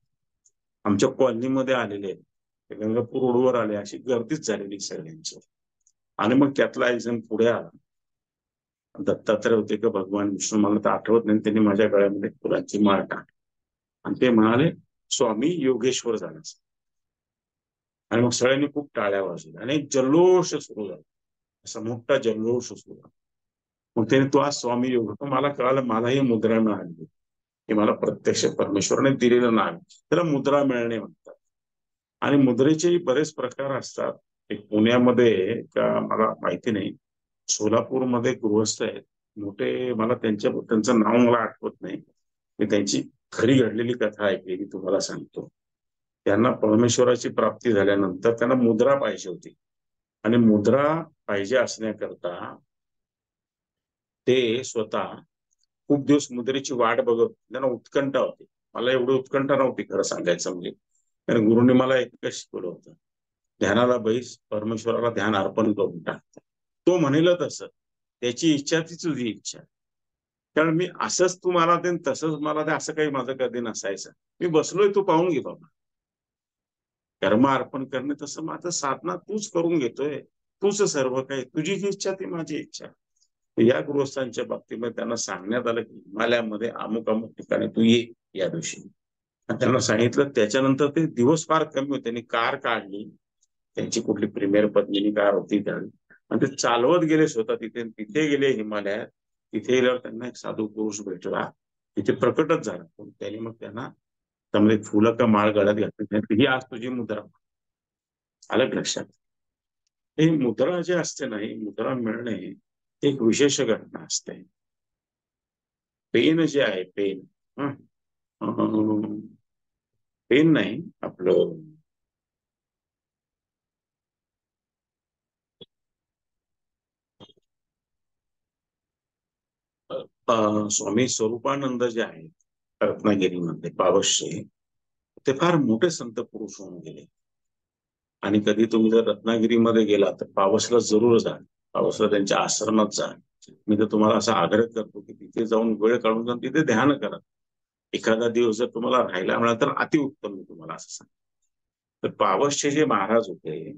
आमच्या कॉलनीमध्ये आलेले आहेत, गंगापूर रोडवर आले, अशी गर्दीच झालेली सगळ्यांची. आणि मग त्यातला एक जण पुढे आला, दत्तात्रय होते का भगवान विष्णू मला तर आठवत नाही, त्यांनी माझ्या गळ्यामध्ये फुलांची माळ टाकली आणि ते म्हणाले स्वामी योगेश्वर झाला. आणि मग सगळ्यांनी खूप टाळ्या वाजवल्या आणि एक जल्लोष सुरू झाला, असा मोठा जल्लोष सुरू झाला. मग त्याने तो आज स्वामी योग, मला कळालं मला ही मुद्रा मिळाली, हे मला प्रत्यक्ष परमेश्वराने दिलेलं नाव, त्याला मुद्रा मिळणे म्हणतात. आणि मुद्रेचे बरेच प्रकार असतात. एक पुण्यामध्ये का मला माहिती नाही, सोलापूरमध्ये गृहस्थ आहेत मोठे, मला त्यांचं नाव मला आठवत नाही. मी त्यांची खरी घडलेली कथा ऐकलेली तुम्हाला सांगतो. त्यांना परमेश्वराची प्राप्ती झाल्यानंतर त्यांना मुद्रा पाहिजे होती आणि मुद्रा पाहिजे असण्याकरता ते स्वतः खूप दिवस मुद्रेची वाट बघत, त्यांना उत्कंठा होती. मला एवढी उत्कंठा नव्हती खरं सांगायचं म्हणजे, कारण गुरुने मला एक शिकवलं होतं, ध्यानाला बैस, परमेश्वराला ध्यान अर्पण करून टाक. तो म्हणेल तसं, त्याची इच्छा ती तुझी इच्छा. कारण मी असंच तू मला दे तसंच मला दे असं काही माझं कधी नसायचं. मी बसलोय तू पाहून घे बाबा, कर्म अर्पण करणे तसं माझं साधना तूच करून घेतोय, तूच सर्व काही, तुझी जी इच्छा ती माझी इच्छा. या गृहस्थांच्या बाबतीमध्ये त्यांना सांगण्यात आलं की हिमालयामध्ये अमुक अमुक ठिकाणी तू ये या दिवशी. त्यांना सांगितलं. त्याच्यानंतर ते दिवस फार कमी होते. त्यांनी कार काढली, त्यांची कुठली प्रीमियर पत्नीनी कार होती त्यावेळी, आणि ते चालवत गेले स्वतः तिथे गेले हिमालयात. तिथे गेल्यावर त्यांना एक साधू पुरुष भेटला, तिथे प्रकटच झाला. त्यांनी मग त्यांना त्यामध्ये फुलं का माळ गळ्यात घातली, ही आज तुझी मुद्रा. आलं लक्षात? ही मुद्रा जे असते ना, ही मुद्रा मिळणे एक विशेष घटना असते. पेन जे आहे पेन, पेन नाही आपलं, स्वामी स्वरूपानंद जे आहेत रत्नागिरीमध्ये पावसचे, ते फार मोठे संत पुरुष होऊन गेले. आणि कधी तुम्ही जर रत्नागिरीमध्ये गेला तर पावसला जरूर जा, पावसला त्यांच्या आश्रमात जा. मी तर तुम्हाला असा आग्रह करतो की तिथे जाऊन वेळ काढून जाऊन तिथे ध्यान करा. एखादा दिवस जर तुम्हाला राहायला मिळाला तर अतिउत्तम, मी तुम्हाला असं सांग. तर पावसचे जे महाराज होते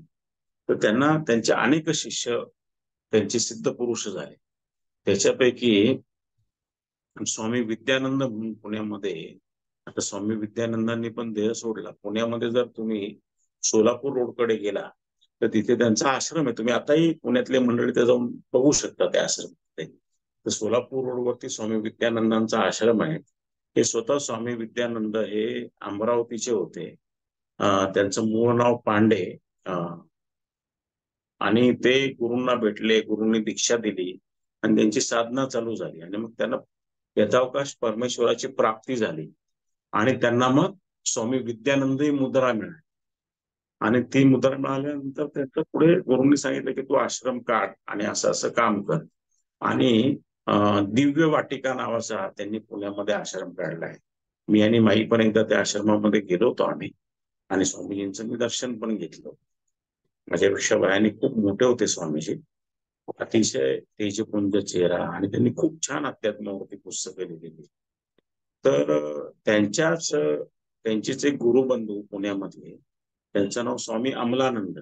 तर त्यांना त्यांचे अनेक शिष्य, त्यांचे सिद्ध पुरुष झाले. त्याच्यापैकी स्वामी विद्यानंद म्हणून पुण्यामध्ये, आता स्वामी विद्यानंदांनी पण देह सोडला. पुण्यामध्ये जर तुम्ही सोलापूर रोडकडे गेला तर तिथे त्यांचा आश्रम आहे. तुम्ही आताही पुण्यातले मंडळी ते जाऊन बघू शकता त्या आश्रम. तर सोलापूर रोडवरती स्वामी विद्यानंदांचा आश्रम आहे. हे स्वतः स्वामी विद्यानंद हे अमरावतीचे होते. त्यांचं मूळ नाव पांडे. आणि ते गुरूंना भेटले, गुरूंनी दीक्षा दिली आणि त्यांची साधना चालू झाली. आणि मग त्यांना यथावकाश परमेश्वराची प्राप्ती झाली आणि त्यांना मग स्वामी विद्यानंद ही मुद्रा मिळाली. आणि ती मुद्रा मिळाल्यानंतर त्याच्या पुढे गुरूंनी सांगितलं की तू आश्रम काढ आणि असं असं काम कर. आणि दिव्य वाटिका नावाचा त्यांनी पुण्यामध्ये आश्रम काढला आहे. मी आणि माई पण एकदा त्या आश्रमामध्ये गेलो होतो आम्ही, आणि स्वामीजींचं मी दर्शन पण घेतलं. माझ्यापेक्षा वयाने खूप मोठे होते स्वामीजी, अतिशय तेजपुंज चेहरा, आणि त्यांनी खूप छान अध्यात्मावरती पुस्तकं लिहिलेली. तर त्यांचेच एक गुरुबंधू पुण्यामधले, त्यांचं नाव स्वामी अमलानंद.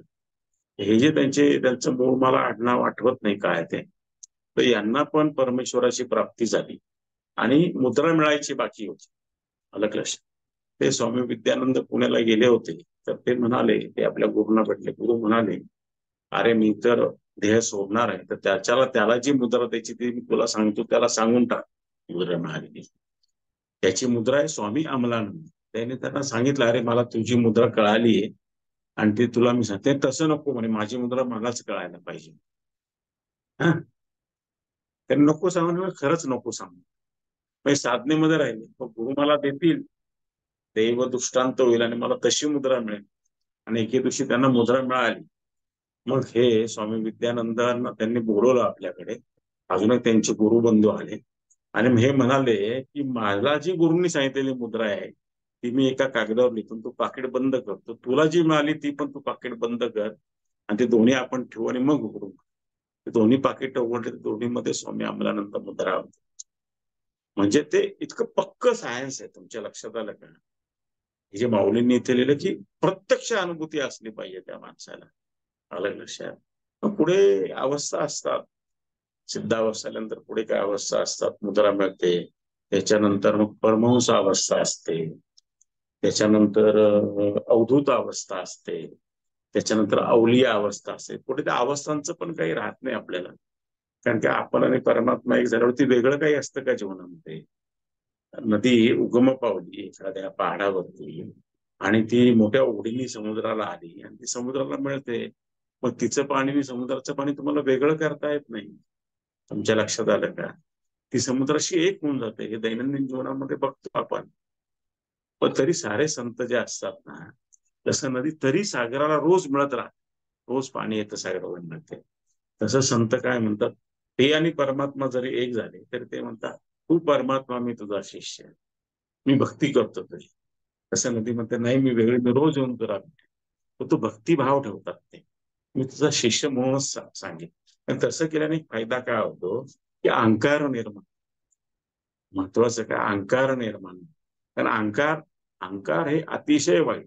हे जे त्यांचं मूळ मला आडनाव आठवत नाही काय ते, तर यांना पण परमेश्वराची प्राप्ती झाली आणि मुद्रा मिळायची बाकी होती. अलग लक्ष. ते स्वामी विद्यानंद पुण्याला गेले होते, तर ते म्हणाले, ते आपल्या गुरुंना भेटले. गुरु म्हणाले अरे मी तर देह सोडणार आहे, तर त्याला जी मुद्रा द्यायची ती मी तुला सांगतो, त्याला सांगून टाक. मुद्रा मिळाली त्याची मुद्रा आहे स्वामी अमलानंद. त्याने त्यांना सांगितलं अरे मला तुझी मुद्रा कळाली आहे, आणि ते तुला मी सांगते तसं नको म्हणे, माझी मुद्रा मलाच कळायला पाहिजे. हा, तर नको सांगू, खरंच नको सांगू. म्हणजे साधनेमध्ये राहिले गुरु मला देतील, दैव दृष्टांत होईल आणि मला तशी मुद्रा मिळेल. आणि एके दिवशी त्यांना मुद्रा मिळाली. मग हे स्वामी विद्यानंदांना त्यांनी बोलवलं आपल्याकडे. अजूनही त्यांचे गुरुबंधू आले आणि हे म्हणाले की मला जी गुरुंनी सांगितलेली मुद्रा आहे ती मी एका कागदावर लिहून तू पाकिट बंद करतो, तुला जी मिळाली ती पण तू पाकिट बंद कर आणि ते दोन्ही आपण ठेवू आणि मग उघडू. ते दोन्ही पाकिट उघडले, दोन्हीमध्ये स्वामी अमलानंद मुद्रा होती. म्हणजे ते इतकं पक्क सायन्स आहे. तुमच्या लक्षात आलं का? हे जे माऊलींनी इथे लिहिलं की प्रत्यक्ष अनुभूती असली पाहिजे त्या माणसाला. आलं लक्षात? मग पुढे अवस्था असतात, सिद्धावस्था आल्यानंतर पुढे काय अवस्था असतात, मुद्रा मिळते. त्याच्यानंतर मग परमहंस अवस्था असते, त्याच्यानंतर अवधूत अवस्था असते, त्याच्यानंतर अवलिया अवस्था असते. पुढे त्या अवस्थांचं पण काही राहत नाही आपल्याला, कारण की आपण आणि परमात्मा एक झाल्यावरती वेगळं काही असतं का जीवनामध्ये? नदी उगम पावली एखाद्या पहाडावरती आणि ती मोठ्या ओढीने समुद्राला आली आणि ती समुद्राला मिळते, मग तिचं पाणी आणि समुद्राचं पाणी तुम्हाला वेगळं करता येत नाही. तुमच्या लक्षात आलं का? ती समुद्राशी एक होऊन जाते. हे दैनंदिन जीवनामध्ये बघतो आपण. पण तरी सारे संत जे असतात ना, तसं नदी तरी सागराला रोज मिळत राहत, रोज पाणी येतं सागराला मिळते. तसं संत काय म्हणतात, ते आणि परमात्मा जरी एक झाले तरी ते म्हणतात तू परमात्मा, मी तुझा शिष्य, मी भक्ती करतो तुझी. तसं नदी म्हणते नाही, मी वेगळी, मी रोज येऊन तुला तो भक्तिभाव ठेवतात ते, मी तुझा शिष्य म्हणूनच सांगेन. आणि तसं केल्याने फायदा काय होतो की अहंकार निर्माण, महत्वाचं काय, अहंकार निर्माण. कारण अहंकार अहंकार हे अतिशय वाईट.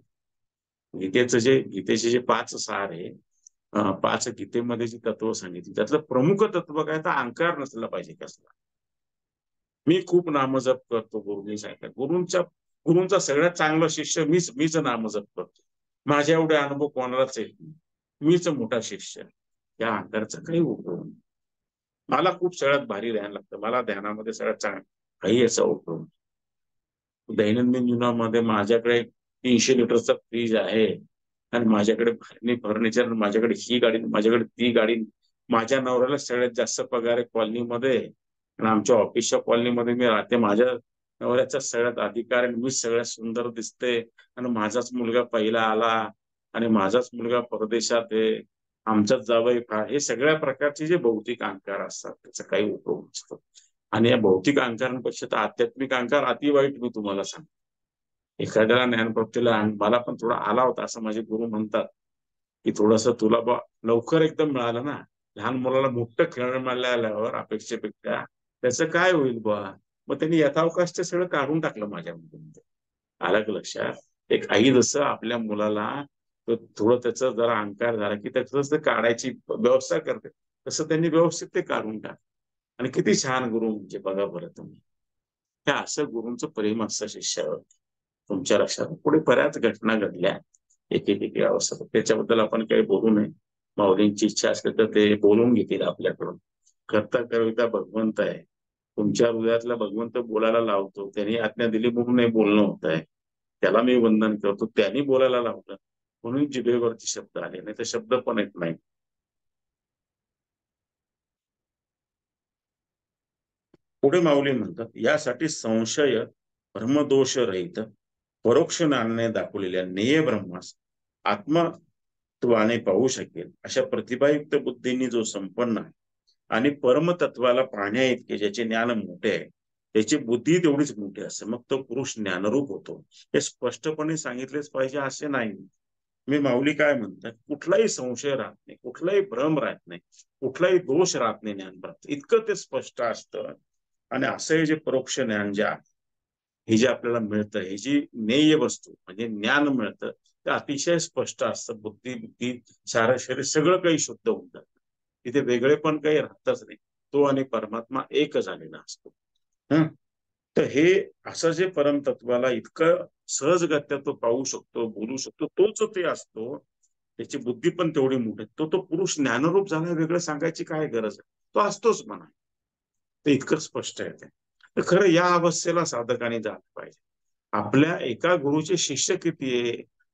गीतेचे जे 5 सार आहे, 5 गीतेमध्ये जी तत्व सांगितली त्यातलं प्रमुख तत्व काय, तर अहंकार नसला पाहिजे कसला. मी खूप नामजप करतो, गुरुनी सांगितलं, गुरुंचा सगळ्यात चांगला शिष्य मीच नामजप करतो, माझ्या एवढे अनुभव कोणालाच येत नाही, मीच मोठा शिष्य. या अहंकारचा काही उपयोग नाही. मला खूप सगळ्यात भारी ध्यान लागतं, मला ध्यानामध्ये सगळ्यात चांगलं काही याचा उपयोग. दैनंदिन जीवनामध्ये माझ्याकडे 300 लिटरचा फ्रीज आहे आणि माझ्याकडे फर्निचर, माझ्याकडे ही गाडी, माझ्याकडे ती गाडी, माझ्या नवऱ्याला सगळ्यात जास्त पगार आहे कॉलनीमध्ये आणि आमच्या ऑफिसच्या कॉलनीमध्ये मी राहते, माझ्या नवऱ्याचा सगळ्यात अधिकार आहे, मी सगळ्यात सुंदर दिसते आणि माझाच मुलगा पहिला आला आणि माझाच मुलगा परदेशात आहे, आमचाच जावई फार, हे सगळ्या प्रकारचे जे भौतिक अहंकार असतात त्याचा काही उपयोग नसतो. आणि या भौतिक अहंकारांपेक्षा तर आध्यात्मिक अहंकार अति वाईट. मी तुम्हाला सांगतो, एखाद्याला ज्ञानप्राप्तीला मला पण थोडा आला होता असं माझे गुरु म्हणतात की थोडस तुला बा लवकर एकदम मिळालं ना, लहान मुलाला मोठं खेळणं मिळाल्यावर अपेक्षेपेक्षा त्याचं काय होईल बा. मग त्यांनी यथावकाश ते सगळं काढून टाकलं माझ्यामधून. आलं का लक्षात? एक आई जसं आपल्या मुलाला थोडं त्याचं जरा अहंकार झाला की त्याचं काढायची व्यवस्था करते, तसं त्यांनी व्यवस्थित ते काढून टाक. आणि किती छान गुरु म्हणजे बघा बरं तुम्ही. त्या असं गुरूंचं प्रेम असतं शिष्यावर. तुमच्या लक्षात पुढे बऱ्याच घटना घडल्या, एक एक एक अवस्था, त्याच्याबद्दल आपण काही बोलू नये. माऊलींची इच्छा असते तर ते बोलून घेतील आपल्याकडून. करता कविता भगवंत आहे, तुमच्या हृदयातला भगवंत बोलायला लावतो. त्यांनी आज्ञा दिली म्हणून नाही बोलणं होत आहे, त्याला मी वंदन करतो, त्यांनी बोलायला लावलं म्हणून जिभेवरती शब्द आले, नाही तर शब्द पण येत नाही. पुढे माऊली म्हणतात, यासाठी संशय भ्रमदोष रहित परोक्ष ज्ञानाने दाखवलेल्या नेय ब्रह्मास आत्मत्वाने पाहू शकेल अशा प्रतिभायुक्त बुद्धींनी जो संपन्न आहे आणि परमतत्वाला पाहण्या इतके ज्याचे ज्ञान मोठे आहे, त्याची बुद्धी तेवढीच मोठी असते, मग तो पुरुष ज्ञानरूप होतो. हे स्पष्टपणे सांगितलेच पाहिजे असे नाही. मी माऊली काय म्हणतात, कुठलाही संशय राहत नाही, कुठलाही भ्रम राहत नाही, कुठलाही दोष राहत नाही ज्ञानप्राप्त, इतकं ते स्पष्ट असतं. आणि असं हे जे परोक्ष ज्ञान जे आहे, हे जे आपल्याला मिळतं, हे जी नेय वस्तू म्हणजे ज्ञान मिळतं, ते अतिशय स्पष्ट असतं. बुद्धी बुद्धी सारं शरीर सगळं काही शुद्ध होऊन जातं, तिथे वेगळे पण काही राहतच नाही. तो आणि परमात्मा एक झालेला असतो. हं. तर हे असं जे परमतत्वाला इतकं सहजगत्या तो पाहू शकतो, बोलू शकतो, तोच ते असतो. त्याची बुद्धी पण तेवढी मोठी, तो पुरुष ज्ञानरूप झाला, वेगळं सांगायची काय गरज आहे, तो असतोच म्हणा. ते इतकं स्पष्ट आहे ते. तर खरं या अवस्थेला साधकाने जायला पाहिजे. आपल्या एका गुरुचे शिष्य किती आहे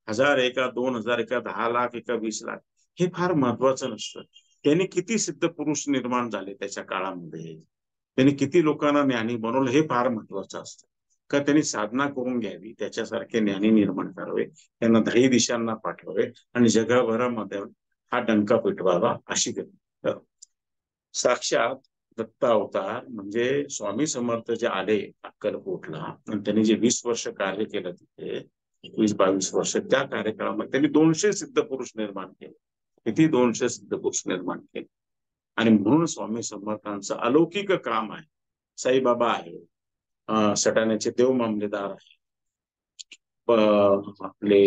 1000 एका, 2000 एका, 10 लाख एका, 20 लाख, हे फार महत्वाचं नसतं. त्यांनी किती सिद्ध पुरुष निर्माण झाले त्याच्या काळामध्ये, त्यांनी किती लोकांना ज्ञानी बनवलं, हे फार महत्वाचं असतं. का त्यांनी साधना करून घ्यावी, त्याच्यासारखे ज्ञानी निर्माण करावे, त्यांना 10 दिशांना पाठवावे आणि जगभरामध्ये हा डंका पिटवावा, अशी साक्षात दत्त अवतार म्हणजे स्वामी समर्थ जे आले अक्कलकोटला आणि त्यांनी जे 20 वर्ष कार्य केलं तिथे, 21-22 वर्ष, त्या कार्यक्रमामध्ये त्यांनी 200 सिद्ध पुरुष निर्माण केले. किती? 200 सिद्ध पुरुष निर्माण केले. आणि म्हणून स्वामी समर्थांचं अलौकिक काम आहे. साईबाबा आहे, सटाण्याचे देव मामलेदार आहे, आपले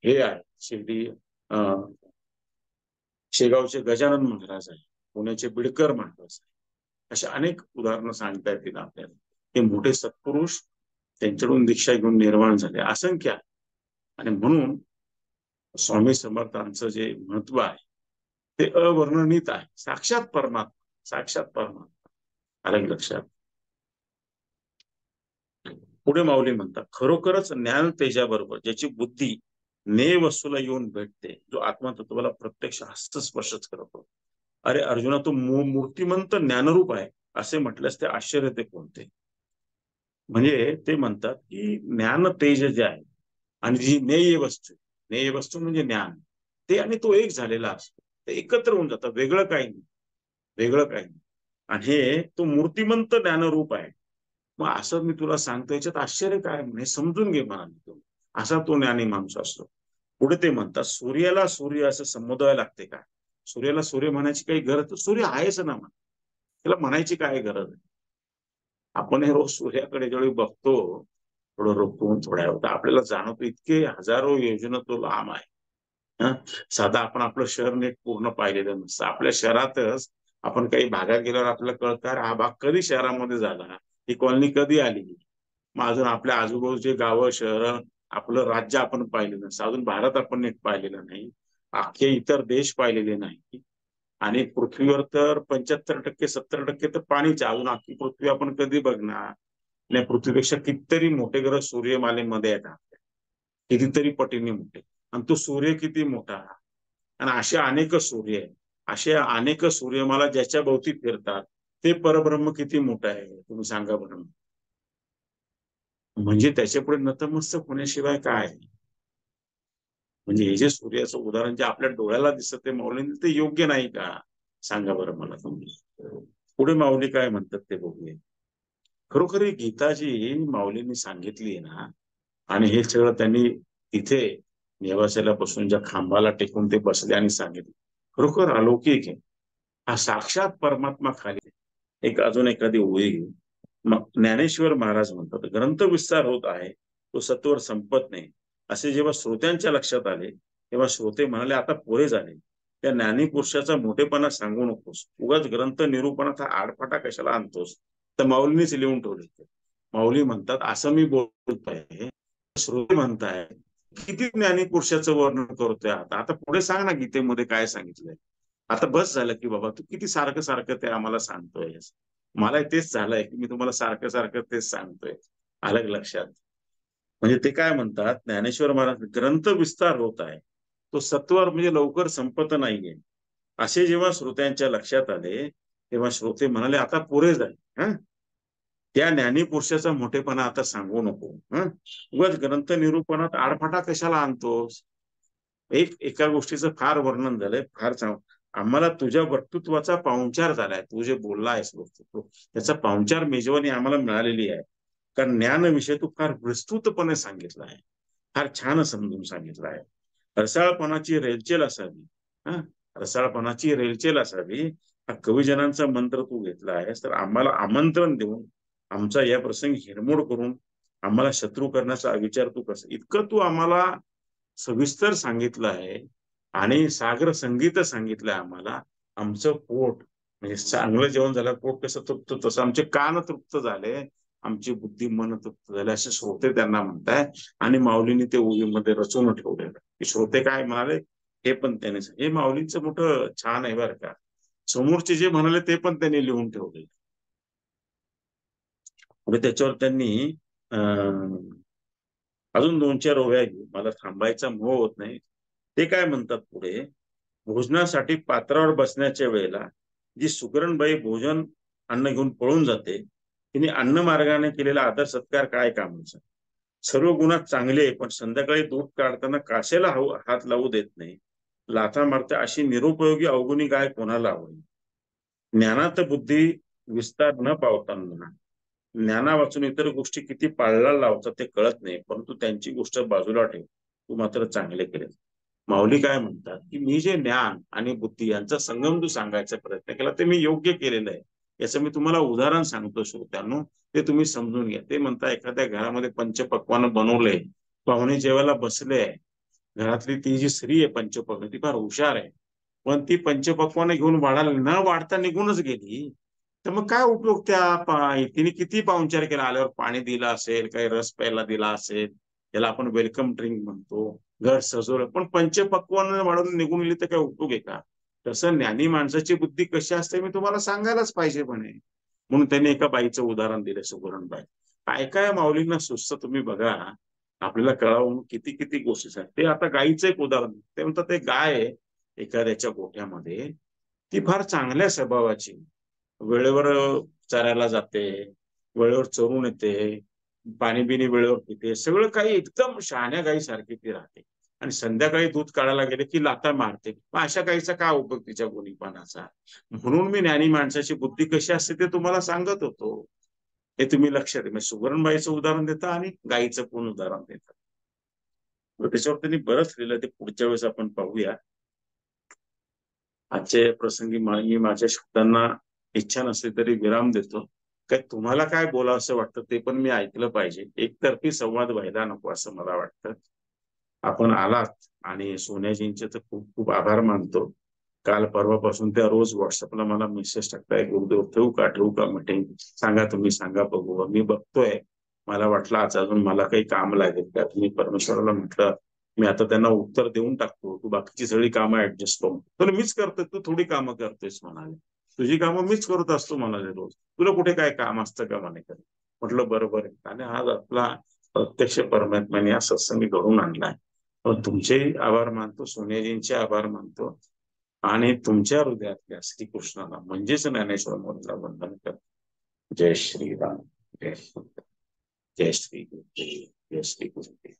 हे आहे शिर्डी शेगावचे गजानन महाराज आहे, पुण्याचे बिडकर महाराज आहे, अशा अनेक उदाहरणं सांगता येतील आपल्याला. हे मोठे सत्पुरुष त्यांच्याकडून दीक्षा घेऊन निर्माण झाले असंख्य. आणि म्हणून स्वामी समर्थांचं जे महत्व आहे ते अवर्णनीत आहे. साक्षात परमात्मा, साक्षात परमात्मा. अलग लक्षात. पुढे माऊली म्हणतात, खरोखरच ज्ञान तेजाबरोबर ज्याची बुद्धी ने वस्तूला येऊन भेटते, जो आत्मतत्वाला प्रत्यक्ष हस्तस्पर्शच करतो. अरे अर्जुना, तो मूर्तिमंत ज्ञानरूप आहे असे म्हटल्यास ते आश्चर्य ते कोणते? म्हणजे ते म्हणतात की ज्ञान तेज जे आहे आणि जी नेय वस्तू म्हणजे ज्ञान, ते आणि तो एक झालेला असतो, ते एकत्र होऊन जातात, वेगळं काही नाही, वेगळं काही नाही. आणि हे तो मूर्तिमंत ज्ञानरूप आहे. मग असं मी तुला सांगतो, याच्यात आश्चर्य काय म्हणे, समजून घे म्हणा, असा तो ज्ञानी माणूस असतो. पुढे ते म्हणतात, सूर्याला सूर्य असं संबोधावे लागते का? सूर्याला सूर्य म्हणायची काही गरज, सूर्य आहेच ना, म्हणा त्याला म्हणायची काय गरज आहे? आपण हे रोज सूर्याकडे ज्यावेळी बघतो, थोडं रोखून थोड्या वेळ, आपल्याला जाणवतो इतके हजारो योजना तो लांब आहे. साधा आपण आपलं शहर नीट पूर्ण पाहिलेलं नसतं. आपल्या शहरातच आपण काही भागात गेल्यावर आपल्याला कळतं, हा भाग कधी शहरामध्ये झाला, ही कॉलनी कधी आली. मग अजून आपल्या आजूबाजूचे गावं, शहर, आपलं राज्य आपण पाहिलेलं नसतं. अजून भारत आपण नीट पाहिलेला नाही, अख्खे इतर देश पाहिलेले नाही. आणि पृथ्वीवर तर 75% 70% तर पाणीच. अजून अख्खी पृथ्वी आपण कधी बघणार? आणि पृथ्वीपेक्षा कितीतरी मोठे ग्रह सूर्यमालेमध्ये येतात, कितीतरी पटीने मोठे. आणि तो सूर्य किती मोठा, आणि असे अनेक सूर्य आहेत, असे अनेक सूर्यमाला ज्याच्या भोवती फिरतात, ते परब्रह्म किती मोठं आहे तुम्ही सांगा बरं. म्हणजे त्याच्या पुढे नतमस्तक होण्याशिवाय काय? म्हणजे हे जे सूर्याचं उदाहरण जे आपल्या डोळ्याला दिसत ते माऊलींनी, ते योग्य नाही का? सांगा बरं मला तुम्ही. पुढे माऊली काय म्हणतात ते बघूया. खरोखर ही गीता जी माऊलींनी सांगितली आहे ना, आणि हे सगळं त्यांनी तिथे नेवासाला बसून ज्या खांबाला टेकून ते बसले आणि सांगितले, खरोखर अलौकिक आहे. हा साक्षात परमात्मा खाली. एक अजून एखादी ओळी घेऊ. मग ज्ञानेश्वर महाराज म्हणतात, ग्रंथ विस्तार होत आहे, तो सत्वर संपत नाही, असे जेव्हा श्रोत्यांच्या लक्षात आले, तेव्हा श्रोते म्हणाले, आता पुरे झाले. त्या ज्ञानी पुरुषाचा मोठेपणा सांगू नकोस, उगाच ग्रंथ निरूपणाचा आडफाटा कशाला आणतोस. तर माऊलींनीच लिहून ठेवले. माऊली म्हणतात, असं मी बोलतोय, श्रोते म्हणताय किती ज्ञानी पुरुषाचं वर्णन करतोय. आता आता पुढे सांग ना, गीतेमध्ये काय सांगितलंय. आता बस झालं की बाबा, तू किती सारखं सारखं ते आम्हाला सांगतोय. मला तेच झालंय की मी तुम्हाला सारखं सारखं तेच सांगतोय. अलग लक्षात. म्हणजे ते काय म्हणतात ज्ञानेश्वर महाराज, ग्रंथ विस्तार होत आहे, तो सत्वर म्हणजे लवकर संपत नाहीये, असे जेव्हा श्रोत्यांच्या लक्षात आले, तेव्हा श्रोते म्हणाले, आता पुरे झाले. त्या ज्ञानी पुरुषाचा मोठेपणा आता सांगू नको. उगाच ग्रंथ निरूपणात आडफाटा कशाला आणतोस. एका गोष्टीचं फार वर्णन झालंय, फार आम्हाला तुझ्या वक्तृत्वाचा पाहुणचार झालाय. तू जे बोलला आहेस वक्तृत्व, त्याचा पाहुणचार मेजवानी आम्हाला मिळालेली आहे. कारण ज्ञान विषय तू फार विस्तृतपणे सांगितला आहे, फार छान समजून सांगितलं आहे. रसाळपणाची रेलचेल असावी, हा रसाळपणाची रेलचेल असावी, हा कविजनांचा मंत्र तू घेतला आहेस. तर आम्हाला आमंत्रण देऊन आमचा या प्रसंगी हिरमोड करून आम्हाला शत्रू करण्याचा विचार तू कसा, इतकं तू आम्हाला सविस्तर सांगितलं आहे. आणि सागर संगीत सांगितलंय आम्हाला. आमचं पोट म्हणजे चांगलं जेवण झालं, पोट कसं तृप्त, तसं आमचे कान तृप्त झाले, आमची बुद्धी मन तृप्त झाले, असे श्रोते त्यांना म्हणताय. आणि माऊलींनी ते ओळीमध्ये रचून ठेवलेलं की श्रोते काय म्हणाले हे पण त्याने, हे माऊलींचं मोठं छान आहे बरं का. समोरचे जे म्हणाले ते पण त्यांनी लिहून ठेवले. म्हणजे त्याच्यावर त्यांनी अजून 2-4 ओव्या घेऊ, मला थांबायचा मोह होत नाही. ते काय म्हणतात पुढे, भोजनासाठी पात्रावर बसण्याच्या वेळेला जी सुगरणबाई भोजन अन्न घेऊन पळून जाते, तिने अन्न मार्गाने केलेला आदर सत्कार काय कामाचा. सर्व गुणात चांगले, पण संध्याकाळी दूध काढताना काशेला हात लावू देत नाही. लाथा मारते अशी निरुपयोगी अवगुणी गाय कोणाला आवडेल. ज्ञानात बुद्धी विस्तार न पावताना ज्ञाना वाचून इतर गोष्टी किती पाळला लावतात ते कळत नाही, परंतु त्यांची गोष्ट बाजूला ठेव, तू मात्र चांगले केले. माऊली काय म्हणतात की मी जे ज्ञान आणि बुद्धी यांचा संगम तू सांगायचा प्रयत्न केला ते मी योग्य केलेलं आहे. याचं मी तुम्हाला उदाहरण सांगतो श्रोत्यांनो, ते तुम्ही समजून घ्या. ते म्हणता एखाद्या घरामध्ये पंचपक्वान बनवले, पाहुणे जेवायला बसले, घरातली ती जी स्त्री आहे पंचपक्वान ती फार हुशार आहे, पण ती पंचपक्वाने घेऊन वाढायला न वाढता निघूनच गेली, तर मग काय उपयोग तिने किती पाहुणचार केला, आल्यावर पाणी दिलं असेल, काही रस प्यायला दिला असेल, त्याला आपण वेलकम ड्रिंक म्हणतो, घर सजवलं, पण पंचपक्वान वाढून निघून गेली तर काय उपयोग आहे का. तसं ज्ञानी माणसाची बुद्धी कशी असते मी तुम्हाला सांगायलाच पाहिजे म्हणे. म्हणून त्यांनी एका बाईचं उदाहरण दिलं, सुगरणबाई. काय काय माऊलींना सुचतं तुम्ही बघा, आपल्याला कळावून किती किती गोष्टी आहेत. ते आता गायीचं एक उदाहरण, ते म्हणतात ते गाय आहे एखाद्याच्या गोठ्यामध्ये, ती फार चांगल्या स्वभावाची, वेळेवर चरायला जाते, वेळेवर चरून येते, पाणी बिणी वेळेवर पिते, सगळं काही एकदम शहाण्या गायीसारखी ती राहते. आणि संध्याकाळी दूध काढायला गेले की लाथा मारते. मग अशा गायीचा काय उपयोग तिच्या गुणीपणाचा. म्हणून मी ज्ञानी माणसाची बुद्धी कशी असते ते तुम्हाला सांगत होतो. हे तुम्ही लक्षात घ्या. सुगरणबाईचं उदाहरण देता आणि गायीचं पण उदाहरण देतात. त्याच्यावर त्यांनी बरंच लिहिलं, ते पुढच्या वेळेस आपण पाहूया. आजच्या प्रसंगी मी माझ्या शब्दांना इच्छा नसली तरी विराम देतो. काय तुम्हाला काय बोलावं असं वाटतं ते पण मी ऐकलं पाहिजे. एकतर्फी संवाद व्हायला नको असं मला वाटतं. आपण आलात आणि सोन्याजींचे तर खूप खूप आभार मानतो. काल परवापासून त्या रोज व्हॉट्सअपला मला मेसेज टाकताय, गुरुदेव ठेवू का मीटिंग, सांगा तुम्ही, सांगा बघू. मी बघतोय. मला वाटलं आज अजून मला काही काम लागेल का. तुम्ही परमेश्वराला म्हटलं, मी आता त्यांना उत्तर देऊन टाकतो, तू बाकीची सगळी कामं ऍडजस्ट करून, तर मीच करतोय, तू थोडी कामं करतोयस म्हणाले. तुझी कामं मीच करत असतो म्हणाले रोज, तुला कुठे काय काम असतं का म्हणे. म्हटलं बरोबर आहे. आणि आज आपला प्रत्यक्ष परमात्म्याने हा सत्संग घडवून आणलाय. तुमचेही आभार मानतो, सोनियाजींचे आभार मानतो, आणि तुमच्या हृदयातल्या श्रीकृष्णाला म्हणजेच ज्ञानेश्वर माऊलीला वंदन करतो. जय श्रीराम, जय श्री, जय श्री गुरुदेव, जय श्री गुरुदेव.